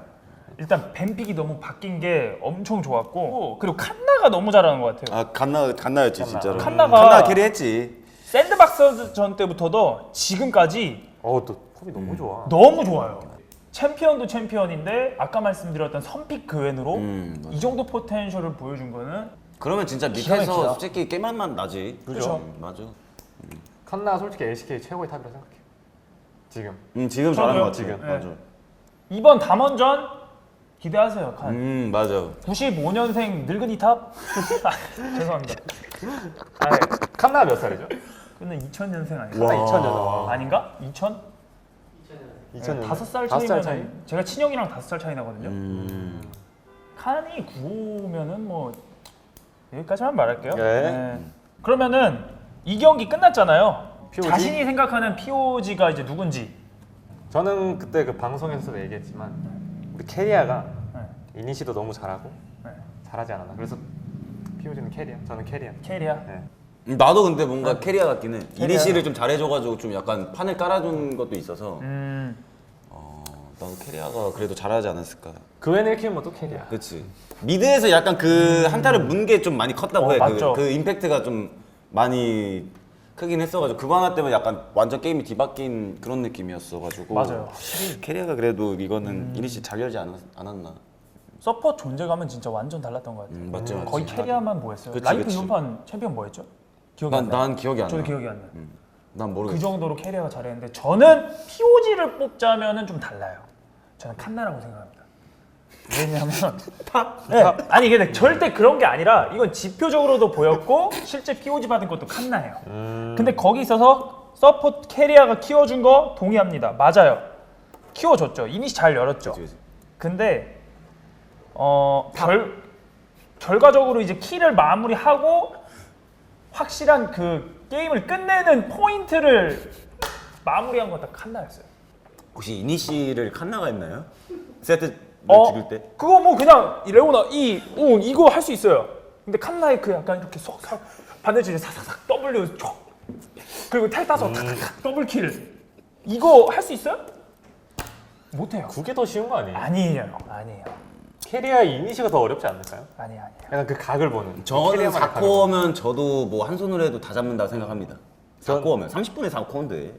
일단 뱀픽이 너무 바뀐 게 엄청 좋았고 그리고 칸나가 너무 잘하는 것 같아요. 칸나였지 진짜로. 칸나가 캐리했지. 샌드박스 전때부터도 지금까지 또 폼이 너무 좋아. 너무 좋아요. 챔피언도 챔피언인데 아까 말씀드렸던 선픽 그웬으로 맞아. 이 정도 포텐셜을 보여준 거는 그러면 진짜 기가 막히다. 밑에서 솔직히 게임만 나지. 그죠. 맞아. 칸나 솔직히 LCK 최고의 탑이라 생각해. 지금. 지금 잘한 거 같아. 지금. 맞아. 이번 담원전 기대하세요. 칸. 맞아. 95년생 늙은이 탑? 죄송합니다. 칸나 몇 살이죠? 근데 2000년생 아닌가? 칸나 2000년. 아닌가? 2000? 2000년. 5살 다섯 살 차이면 제가 친형이랑 5살 차이 나거든요. 칸이 95면은 뭐 여기까지만 말할게요. 네. 그러면은 이 경기 끝났잖아요. POG? 자신이 생각하는 POG가 이제 누군지. 저는 그때 그 방송에서도 얘기했지만 우리 캐리아가 네. 이니시도 너무 잘하고 네. 잘하지 않았나. 그래서 POG는 캐리아. 저는 캐리아. 캐리아. 네. 나도 근데 뭔가 캐리아 같긴 해. 이니시를 좀 잘해줘가지고 좀 약간 판을 깔아준 것도 있어서 나도 캐리아가 그래도 잘하지 않았을까. 그웬 1킬은 또 캐리아. 그렇지. 미드에서 약간 그 한타를 문 게 좀 많이 컸다고 해. 맞죠. 그 임팩트가 좀 많이 크긴 했어가지고 그거 하나 때문에 약간 완전 게임이 뒤바뀐 그런 느낌이었어가지고. 맞아요. 캐리아가 그래도 이거는 이니시 잘 열지 않았나. 서포트 존재감은 진짜 완전 달랐던 것 같아요. 맞지 맞지. 거의 캐리아만 뭐했어요. 그치, 라이프 그치. 이번 판 챔피언 뭐했죠? 기억이 안 나요. 난 기억이 안 나. 저도 기억이 안 나요. 난 그 모르겠어. 정도로 캐리어가 잘했는데 저는 POG를 뽑자면은 좀 달라요. 저는 칸나라고 생각합니다. 왜냐면 네. 아니 근데 절대 그런 게 아니라 이건 지표적으로도 보였고 실제 POG 받은 것도 칸나예요. 근데 거기 있어서 서포트 캐리어가 키워준 거 동의합니다. 맞아요. 키워줬죠. 이니시 잘 열었죠. 그치. 근데 결과적으로 이제 키를 마무리하고 확실한 그 게임을 끝내는 포인트를 마무리한 건 다 칸나였어요. 혹시 이니시를 칸나가 했나요? 세트 죽일 때? 그거 뭐 그냥 레오나 이거 할 수 있어요. 근데 칸나의 그 약간 이렇게 쏙 반대쪽에 사사삭 W 촉 그리고 텔 따서 탁탁탁 더블킬 이거 할 수 있어요? 못해요. 그게 더 쉬운 거 아니에요? 아니에요. 캐리아의 이니시가 더 어렵지 않을까요? 아니에요. 약간 그 각을 보는. 저는 캐리아만의 각을 4코어면 저도 뭐 한 손으로 해도 다 잡는다고 생각합니다. 4코어면 30분에 4코어인데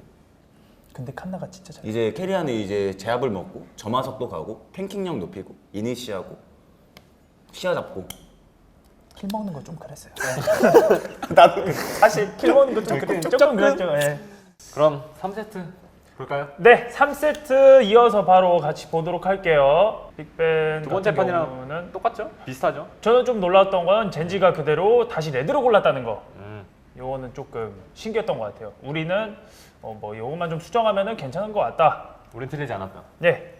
근데 칸나가 진짜 잘. 이제 캐리아는 이제 제압을 먹고 점화석도 가고 탱킹력 높이고 이니시하고 시야 잡고 킬 먹는 거 좀 그랬어요. 나도 사실 킬 먹는 거 좀 조금 그랬죠. 네. 그럼 3세트 볼까요? 네, 3세트 이어서 바로 같이 보도록 할게요. 빅벤 두 번째 같은 판이랑 경우는 똑같죠? 비슷하죠? 저는 좀 놀랐던 건 젠지가 그대로 다시 레드로 골랐다는 거. 요거는 조금 신기했던 것 같아요. 우리는 뭐 요것만 좀 수정하면은 괜찮은 것 같다. 우린 틀리지 않았다. 네.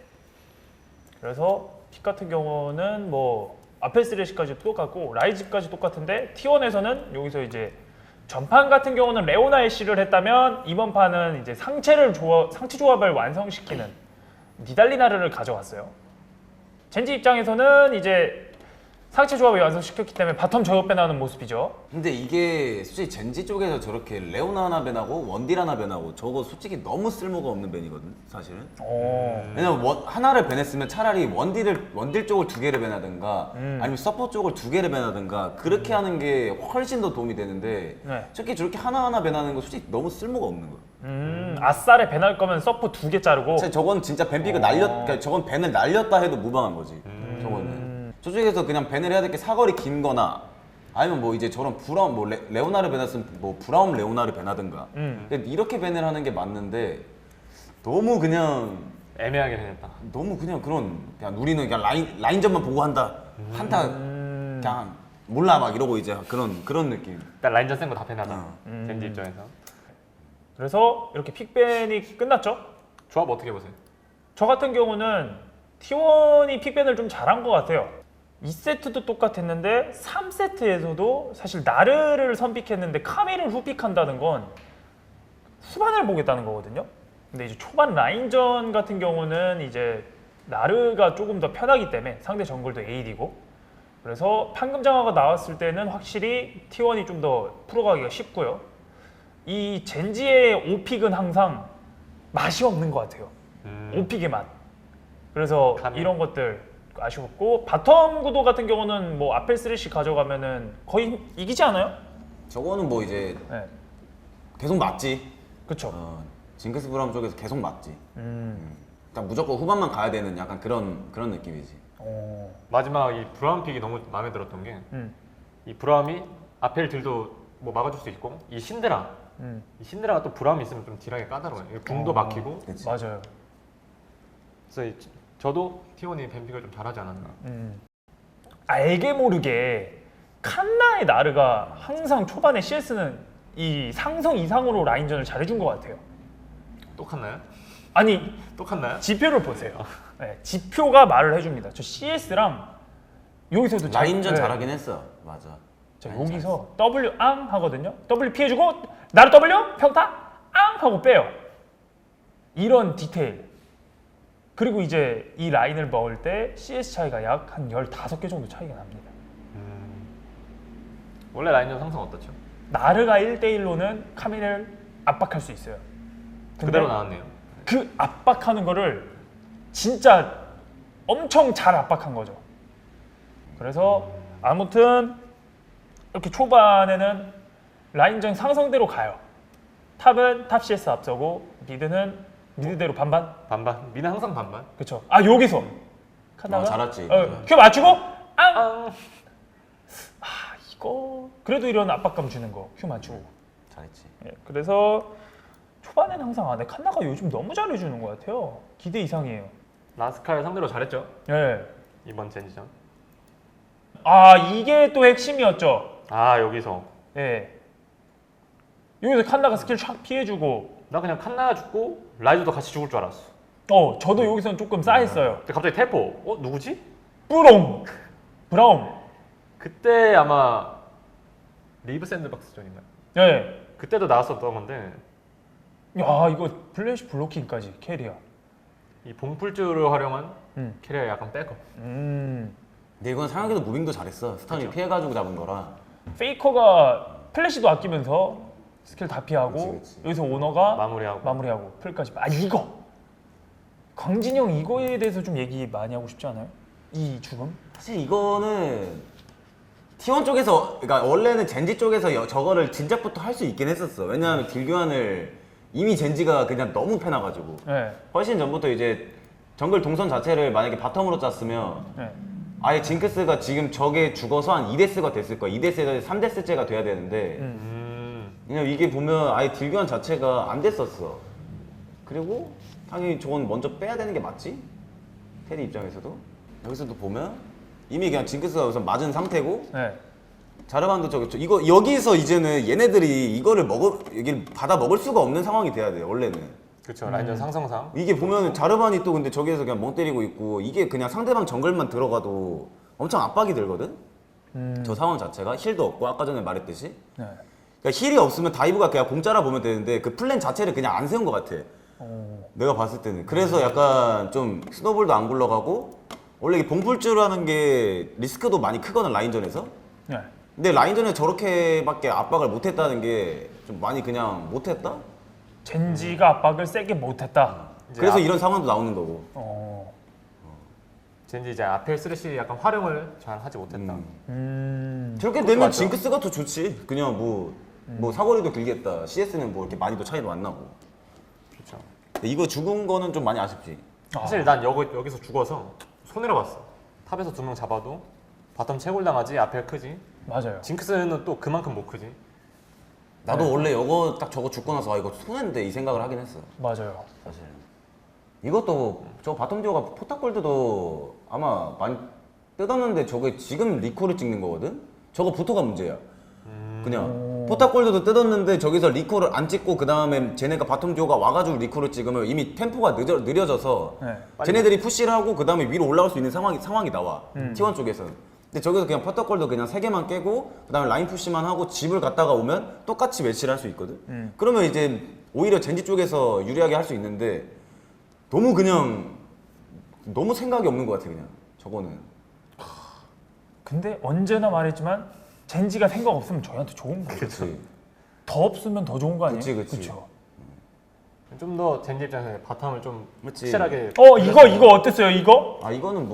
그래서 픽 같은 경우는 뭐 아펠스레시까지 똑같고 라이즈까지 똑같은데 T1에서는 여기서 이제 전판 같은 경우는 레오나 애쉬를 했다면 이번 판은 이제 상체 조합을 완성시키는 니달리나르를 가져왔어요. 젠지 입장에서는 이제 상체 조합을 완성시켰기 때문에 바텀 저격 빼나는 모습이죠. 근데 이게 솔직히 젠지 쪽에서 저렇게 레오나 하나 밴하고 원딜 하나 밴하고 저거 솔직히 너무 쓸모가 없는 밴이거든 사실은. 왜냐면 하나를 밴했으면 차라리 원딜 쪽을 2개를 밴하든가 아니면 서포 쪽을 2개를 밴하든가 그렇게 하는 게 훨씬 더 도움이 되는데 네. 특히 저렇게 하나하나 밴하는 거 솔직히 너무 쓸모가 없는 거야. 아싸레 밴할 거면 서포 2개 자르고 사실 저건 진짜 밴픽을 그러니까 저건 밴을 날렸다 해도 무방한 거지. 저거는. 저쪽에서 그냥 밴을 해야 될 게 사거리 긴 거나 아니면 뭐 이제 저런 브라운 뭐 레오나를 밴했으면 뭐 브라운 레오나를 밴하든가 근데 이렇게 밴을 하는 게 맞는데 너무 그냥 애매하게 해냈다. 너무 그냥 그냥 우리는 그냥 라인전만 보고 한다 그냥 몰라 막 이러고 이제 그런 느낌. 일단 라인전 센 거 다 패나다. 젠지 입장에서. 그래서 이렇게 픽밴이 끝났죠. 조합 어떻게 보세요? 저 같은 경우는 T1이 픽밴을 좀 잘한 것 같아요. 2세트도 똑같았는데 3세트에서도 사실 나르를 선픽했는데 카밀을 후픽한다는 건 후반을 보겠다는 거거든요. 근데 이제 초반 라인전 같은 경우는 이제 나르가 조금 더 편하기 때문에 상대 정글도 AD고 그래서 판금장화가 나왔을 때는 확실히 T1이 좀 더 풀어가기가 쉽고요. 이 젠지의 5픽은 항상 맛이 없는 것 같아요. 5픽의 맛. 그래서 카밀. 이런 것들 아쉬웠고 바텀 구도 같은 경우는 뭐 아펠 스레시 가져가면은 거의 이기지 않아요? 저거는 뭐 이제 네, 계속 맞지. 그렇죠. 징크스 브라운 쪽에서 계속 맞지. 그러니까 무조건 후반만 가야 되는 약간 그런 느낌이지. 마지막 이 브라움 픽이 너무 마음에 들었던 게 이 브라움이 아펠 딜도 뭐 막아줄 수 있고 이 신드라 이 신드라가 또 브라움이 있으면 좀 딜하기 까다로워요. 궁도 막히고 그치. 맞아요. 그래서 저도 T1이 뱀픽을 좀 잘하지 않았나. 알게 모르게 칸나의 나르가 항상 초반에 CS는 이 상성 이상으로 라인전을 잘해준 것 같아요. 똑같나요? 아니 똑같나요? 지표를 보세요. 네, 지표가 말을 해줍니다. 저 CS랑 여기서도 라인전 네. 잘하긴 했어. 맞아. 자, 여기서 W 앙 하거든요. W 피해주고 나를 W 평타 앙 하고 빼요. 이런 디테일. 그리고 이제 이 라인을 먹을 때 CS 차이가 약 한 15개 정도 차이가 납니다. 원래 라인전 상성 어떻죠? 나르가 1대1로는 카밀을 압박할 수 있어요. 근데 그대로 나왔네요. 그 압박하는 거를 진짜 엄청 잘 압박한 거죠. 그래서 아무튼 이렇게 초반에는 라인전 상성대로 가요. 탑은 탑 CS 앞서고 미드는 미드대로 반반. 반반. 미는 항상 반반. 그렇죠. 아 여기서 칸나가 잘했지. 큐 맞추고 앙. 이거 그래도 이런 압박감 주는 거 큐 맞추고. 잘했지. 예, 그래서 초반에는 항상 안 해. 칸나가 요즘 너무 잘해주는 것 같아요. 기대 이상이에요. 라스칼 상대로 잘했죠. 예. 이번 젠지전. 아 이게 또 핵심이었죠. 아 여기서 예. 여기서 칸나가 스킬 촥 피해주고. 나 그냥 칸나가 죽고 라이즈도 같이 죽을 줄 알았어. 저도 여기서는 조금 싸했어요. 근데 갑자기 텔포. 누구지? 뿌롱. 브라움. 그때 아마 리브 샌드박스전인가요? 예. 그때도 나왔었던 건데 야 이거 플래시 블로킹까지 캐리야. 이 봉풀주를 활용한 음. 캐리어 약간 백업. 근데 이건 상혁이도 무빙도 잘했어. 스턴이 피해가지고 잡은 거라. 페이커가 플래시도 아끼면서 스킬 다 피하고 그치. 여기서 오너가 마무리하고. 풀까지. 아 이거 광진이 형 이거에 대해서 좀 얘기 많이 하고 싶지 않아요? 이 죽음? 사실 이거는 T1 쪽에서, 그러니까 원래는 젠지 쪽에서 저거를 진작부터 할 수 있긴 했었어. 왜냐하면 딜교환을 이미 젠지가 그냥 너무 패놔가지고. 네. 훨씬 전부터 이제 정글 동선 자체를 만약에 바텀으로 짰으면 네. 아예 징크스가 지금 저게 죽어서 한 2데스가 됐을 거야. 2데스에서 3데스째가 돼야 되는데 그냥 이게 보면 아예 딜교환 자체가 안 됐었어. 그리고 당연히 저건 먼저 빼야 되는 게 맞지? 테디 입장에서도. 여기서도 보면 이미 그냥 징크스가 우선 맞은 상태고 네. 자르반도 이거 여기서 이제는 얘네들이 이거를 여기를 받아 먹을 수가 없는 상황이 돼야 돼요. 원래는. 그렇죠. 라인전 상성상. 이게 보면 자르반이 또 근데 저기에서 그냥 멍 때리고 있고 이게 그냥 상대방 정글만 들어가도 엄청 압박이 들거든? 저 상황 자체가 힐도 없고 아까 전에 말했듯이 네. 그러니까 힐이 없으면 다이브가 그냥 공짜라 보면 되는데 그 플랜 자체를 그냥 안 세운 것 같아. 내가 봤을 때는. 그래서 약간 좀 스노볼도 안 굴러가고 원래 이게 봉풀주라는 게 리스크도 많이 크거든 라인전에서. 네. 근데 라인전에 저렇게밖에 압박을 못했다는 게 좀 많이 그냥 못했다? 젠지가 압박을 세게 못했다. 그래서 이런 상황도 나오는 거고. 젠지 이제 아펠 쓰레쉬 약간 활용을 잘 하지 못했다. 저렇게 되면 맞죠. 징크스가 더 좋지. 그냥 뭐 사거리도 길겠다. CS는 뭐 이렇게 많이도 차이도 안 나고. 그렇죠. 근데 이거 죽은 거는 좀 많이 아쉽지. 사실 난 여기서 죽어서 손해를 봤어. 탑에서 2명 잡아도 바텀 채굴 당하지 아펠 크지. 맞아요. 징크스는 또 그만큼 못 크지. 나도 원래 저거 죽고 나서 이거 손해인데 이 생각을 하긴 했어. 맞아요. 사실. 이것도 저 바텀 듀오가 포탑골드도 아마 많이 뜯었는데 저게 지금 리콜을 찍는 거거든? 저거부터가 문제야. 그냥 포탑골드도 뜯었는데 저기서 리콜을 안 찍고 그 다음에 쟤네가 바텀 듀오가 와가지고 리콜을 찍으면 이미 템포가 느려져서 네. 쟤네들이 푸시를 하고 그 다음에 위로 올라갈 수 있는 상황이 나와. T1 쪽에서는. 근데 저기서 그냥 포탑골드 그냥 3개만 깨고 그 다음에 라인 푸시만 하고 집을 갔다가 오면 똑같이 매치를 할 수 있거든? 그러면 이제 오히려 젠지 쪽에서 유리하게 할 수 있는데 너무 생각이 없는 것 같아 그냥 저거는. 근데 언제나 말했지만 젠지가 생각 없으면 저희한테 좋은 거예요. 그치. 더 없으면 더 좋은 거 아니에요? 그치. 그쵸? 좀 더 젠지 입장에서 바텀을 좀 그치. 확실하게. 이거 어땠어요? 이거? 아 이거는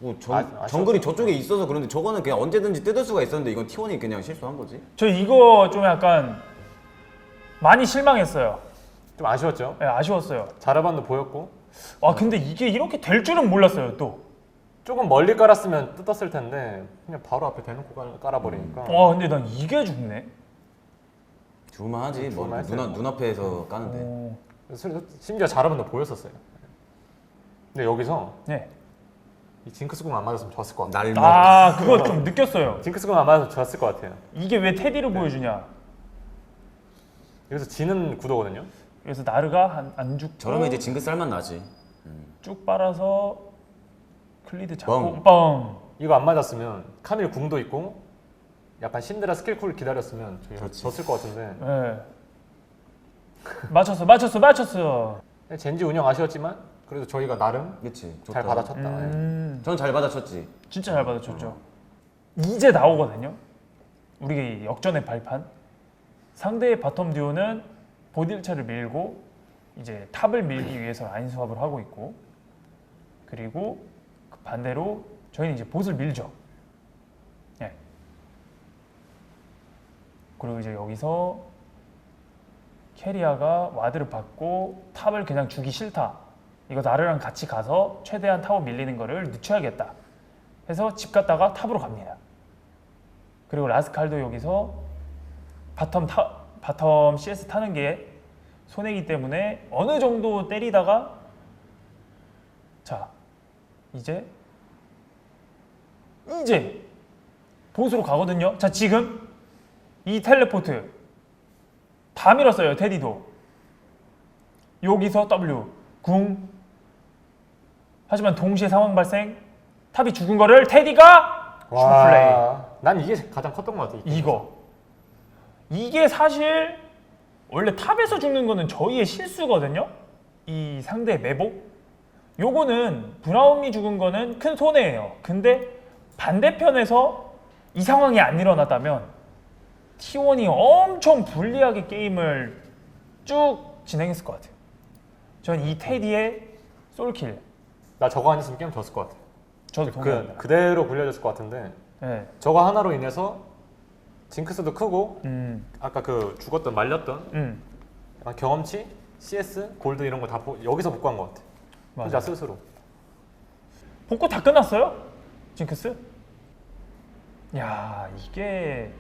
아쉬웠어. 정글이 저쪽에 있어서 그런데 저거는 그냥 언제든지 뜯을 수가 있었는데 이건 T1이 그냥 실수한 거지. 저 이거 좀 약간 많이 실망했어요. 좀 아쉬웠죠. 네, 아쉬웠어요. 자르반도 보였고 근데 이게 이렇게 될 줄은 몰랐어요 또. 조금 멀리 깔았으면 뜯었을 텐데 그냥 바로 앞에 대놓고 깔아버리니까. 근데 난 이게 죽네. 죽을만하지. 뭐 죽을만했어요. 눈앞에서 까는데. 심지어 자르반도 보였었어요. 근데 여기서 네. 이 징크스공 안 맞았으면 좋았을 것 같아요. 날먹. 그거 좀 느꼈어요. 징크스공 안 맞았으면 좋았을 것 같아요. 이게 왜 테디를 보여주냐. 여기서 지는 구도거든요. 그래서 나르가 안 죽고 저러면 이제 징크스 할만 나지. 쭉 빨아서 클리드 뻥. 잡고 뻥. 이거 안 맞았으면 카밀 궁도 있고 약간 신드라 스킬쿨을 기다렸으면 저희 그렇지. 졌을 것 같은데. 네. 맞췄어. 젠지 운영 아쉬웠지만 그래도 저희가 나름 그치. 잘 받아쳤다. 전 잘 받아쳤지. 진짜 잘 받아줬죠. 이제 나오거든요. 우리 역전의 발판. 상대의 바텀 듀오는 보딜차를 밀고 이제 탑을 밀기 위해서 라인 수합을 하고 있고, 그리고 그 반대로 저희는 이제 봇을 밀죠. 예. 그리고 이제 여기서 캐리아가 와드를 받고 탑을 그냥 주기 싫다. 이거 나르랑 같이 가서 최대한 타워 밀리는 거를 늦춰야겠다. 해서 집 갔다가 탑으로 갑니다. 그리고 라스칼도 여기서 바텀 CS 타는 게 손해이기 때문에 어느 정도 때리다가 자 이제 보스로 가거든요. 자 지금 이 텔레포트 다 밀었어요. 테디도 여기서 W 궁 하지만 동시에 상황 발생 탑이 죽은 거를 테디가 슈플레이 난 이게 가장 컸던 것 같아. 이게 사실 원래 탑에서 죽는 거는 저희의 실수거든요. 이 상대의 매복 요거는 브라움이 죽은 거는 큰 손해예요. 근데 반대편에서 이 상황이 안 일어났다면 T1이 엄청 불리하게 게임을 쭉 진행했을 것 같아요. 전 이 테디의 솔킬 나 저거 안 했으면 게임 졌을 것 같아. 저도 동의합니다. 그대로 굴려졌을 것 같은데 네. 저거 하나로 인해서 징크스도 크고 아까 그 죽었던 말렸던 약간 경험치, CS, 골드 이런 거 다 여기서 복구한 것 같아. 혼자 스스로. 복구 다 끝났어요? 징크스? 야 이게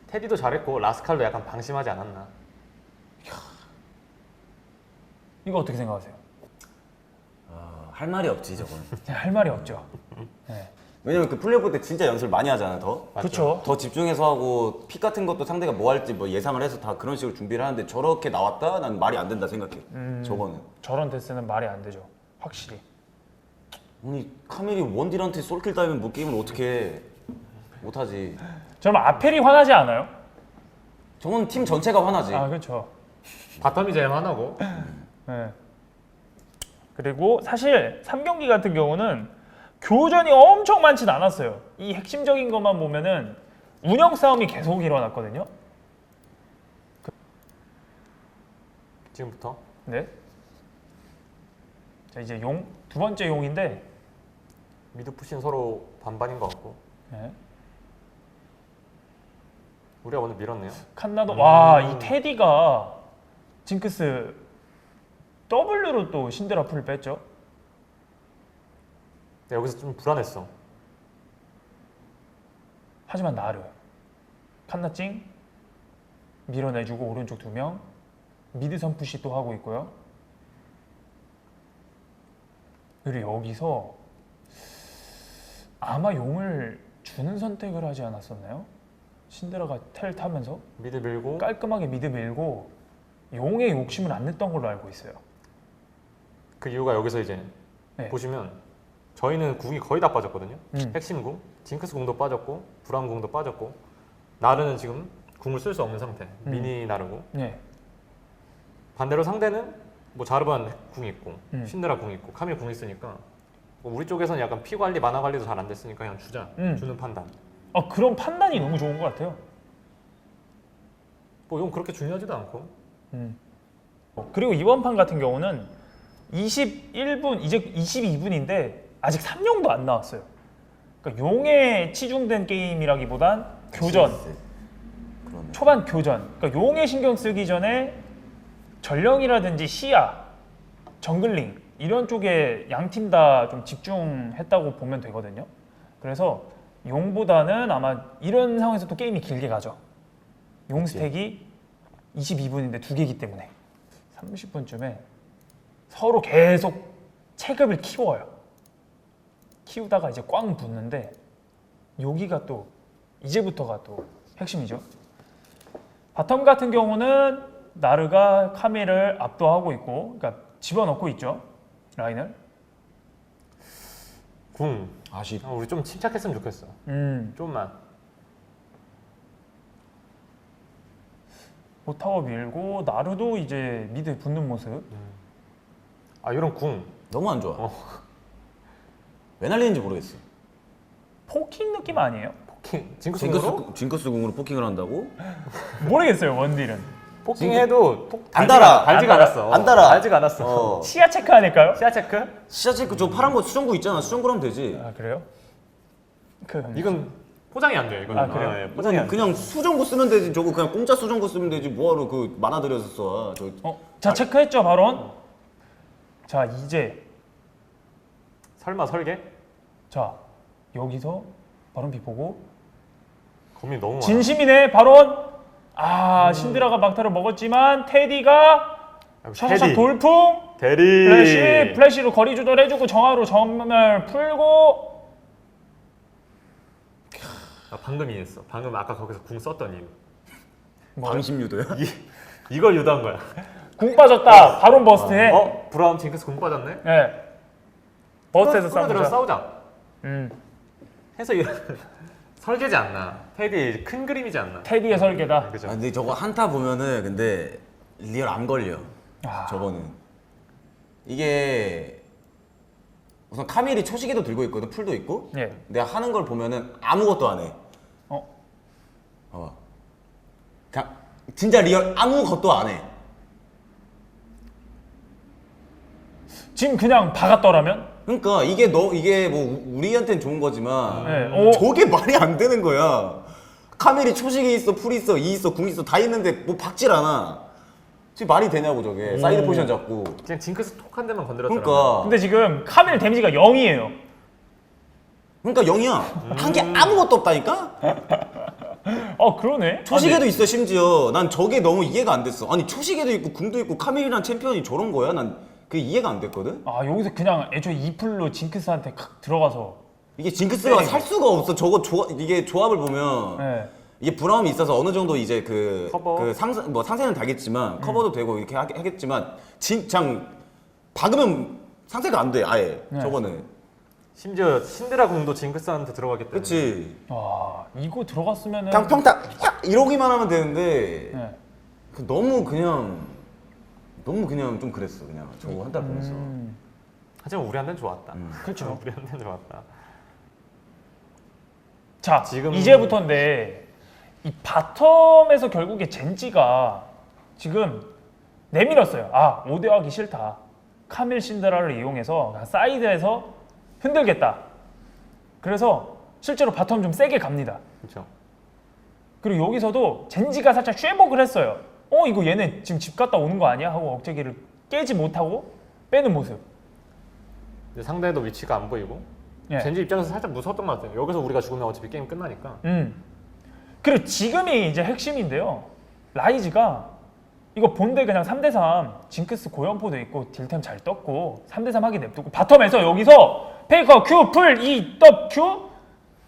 테디도 잘했고 라스칼도 약간 방심하지 않았나. 이거 어떻게 생각하세요? 할 말이 없지 저건. 할 말이 없죠. 네. 왜냐면 그 플레이오프 때 진짜 연습을 많이 하잖아 더. 그렇죠. 더 집중해서 하고 픽 같은 것도 상대가 뭐 할지 뭐 예상을 해서 다 그런 식으로 준비를 하는데 저렇게 나왔다? 난 말이 안 된다 생각해. 저거는. 저런 데스는 말이 안 되죠. 확실히. 아니 카멜이 원딜한테 솔킬 따면 뭐 게임을 어떻게 해. 못하지. 저는 아펠이 화나지 않아요? 저건 팀 전체가 화나지. 아 그렇죠. 바텀이 제일 화나고. 네. 그리고 사실 3경기 같은 경우는 교전이 엄청 많진 않았어요. 이 핵심적인 것만 보면은 운영 싸움이 계속 일어났거든요. 지금부터. 네. 자 이제 두 번째 용인데 미드 푸시는 서로 반반인 것 같고. 네. 우리가 먼저 밀었네요. 칸나도 와 이 테디가 징크스 W로 또 신데라 풀을 뺐죠. 여기서 좀 불안했어. 하지만 나르 칸나찡 밀어내주고 오른쪽 2명 미드 선푸시 또 하고 있고요. 그리고 여기서 아마 용을 주는 선택을 하지 않았었나요? 신데라가 텔 타면서 미드 밀고. 깔끔하게 미드 밀고 용의 욕심을 안 냈던 걸로 알고 있어요. 그 이유가 여기서 이제 네. 보시면 저희는 궁이 거의 다 빠졌거든요. 음. 핵심 궁, 징크스 궁도 빠졌고 브라운 궁도 빠졌고 나르는 지금 궁을 쓸 수 없는 상태. 미니 나르고. 네. 반대로 상대는 뭐 자르반 궁이 있고 신드라 궁이 있고 카밀 궁이 있으니까 뭐 우리 쪽에서는 약간 피 관리, 마나 관리도 잘 안 됐으니까 그냥 주자. 주는 판단. 그런 판단이 너무 좋은 것 같아요. 뭐 이건 그렇게 중요하지도 않고. 그리고 이번 판 같은 경우는 21분 이제 22분인데 아직 3용도 안 나왔어요. 그러니까 용에 치중된 게임이라기보단 교전, 그러네. 초반 교전. 그러니까 용에 신경 쓰기 전에 전령이라든지 시야, 정글링 이런 쪽에 양 팀 다 좀 집중했다고 보면 되거든요. 그래서 용보다는 아마 이런 상황에서 또 게임이 길게 가죠. 용 스택이 22분인데 2개이기 때문에 30분쯤에 서로 계속 체급을 키워요. 키우다가 이제 꽝 붙는데 여기가 또 이제부터가 또 핵심이죠. 바텀 같은 경우는 나르가 카밀을 압도하고 있고, 그러니까 집어넣고 있죠 라인을. 궁. 아쉽. 우리 좀 침착했으면 좋겠어. 좀만. 보타워 밀고 나르도 이제 미드 붙는 모습. 아 이런 궁. 너무 안 좋아. 왜 날리는지 모르겠어. 포킹 느낌 아니에요? 포킹. 징크스 궁으로? 징크스 궁으로 포킹을 한다고? 모르겠어요 원딜은. 포킹해도 안 달아. 달지가 않았어. 안 달아. 달지가 않았어. 시야 체크 아닐까요? 시야 체크? 시야 체크 저 파란 거 수정구 있잖아. 수정구로 하면 되지. 아 그래요? 이건 포장이 안 돼요. 이건. 아, 그래요? 예, 포장이 안 돼. 그냥 수정구 쓰면 되지. 저거 그냥 공짜 수정구 쓰면 되지. 뭐하러 그 만화 들여서 써. 자 체크했죠 바론. 자 이제 설마 설계? 자 여기서 바론 피 보고 고민 너무 많아. 진심이네 바론. 신드라가 막타를 먹었지만 테디가 샤샤샥 돌풍 대리. 플래시로 거리 조절해주고 정화로 전멸 풀고. 방금 이해했어. 방금 아까 거기서 궁 썼던 이유. 방심 유도야? 이걸 유도한 거야. 궁 빠졌다. 바론 버스트해. 브라움 징크스 궁 빠졌네. 네. 버스트에서 들어 싸우자. 싸우자. 해서 설계지 않나. 테디 큰 그림이지 않나. 테디의 설계다. 그죠. 근데 저거 한타 보면은 근데 리얼 안 걸려. 저거는 이게 우선 카밀이 초시계도 들고 있거든. 풀도 있고. 예. 내가 하는 걸 보면은 아무것도 안 해. 그냥 진짜 리얼 아무것도 안 해. 지금 그냥 박았더라면? 그러니까 이게 뭐 우리한테는 좋은 거지만 네. 저게 말이 안 되는 거야. 카밀이 초식이 있어, 풀이 있어, 이 있어, 궁 있어 다 있는데 뭐 박질 않아. 지금 말이 되냐고 저게. 사이드 포지션 잡고. 그냥 징크스 톡 한 대만 건드렸잖아. 그러니까 근데 지금 카밀 데미지가 0이에요. 그러니까 0이야. 한 게 아무것도 없다니까? 그러네. 초시계도 있어 심지어. 난 저게 너무 이해가 안 됐어. 아니 초시계도 있고 궁도 있고 카밀이란 챔피언이 저런 거야? 난 그게 이해가 안 됐거든? 여기서 그냥 애초에 2풀로 징크스한테 칵 들어가서. 이게 징크스가 살 수가 없어. 이게 조합을 보면 네. 이게 브라움이 있어서 어느 정도 이제 커버. 상세는 다겠지만 커버도 되고 이렇게 하겠지만 진짜 박으면 상세가 안 돼 아예. 네. 저거는. 심지어 신드라 궁도 징크스한테 들어가기 때문에. 그렇지. 이거 들어갔으면은. 그냥 평타 야! 이러기만 하면 되는데 네. 너무 그냥 좀 그랬어 그냥 저거 한달 보면서. 하지만 우리한테는 좋았다. 그렇죠. 우리한테는 좋았다. 자, 지금- 이제부터인데 이 바텀에서 결국에 젠지가 지금 내밀었어요. 5대 하기 싫다. 카밀 신드라를 이용해서 사이드에서 흔들겠다. 그래서 실제로 바텀 좀 세게 갑니다. 그렇죠. 그리고 여기서도 젠지가 살짝 쉐복을 했어요. 이거 얘네 지금 집 갔다 오는 거 아니야? 하고 억제기를 깨지 못하고 빼는 모습. 근데 상대도 위치가 안 보이고. 예. 젠지 입장에서 살짝 무서웠던 것 같아요. 여기서 우리가 죽으면 어차피 게임 끝나니까. 그리고 지금이 이제 핵심인데요. 라이즈가 이거 본대 그냥 3대3 징크스 고연포도 있고 딜템 잘 떴고 3대3 하게 냅두고 바텀에서 여기서 페이커 Q 풀 E W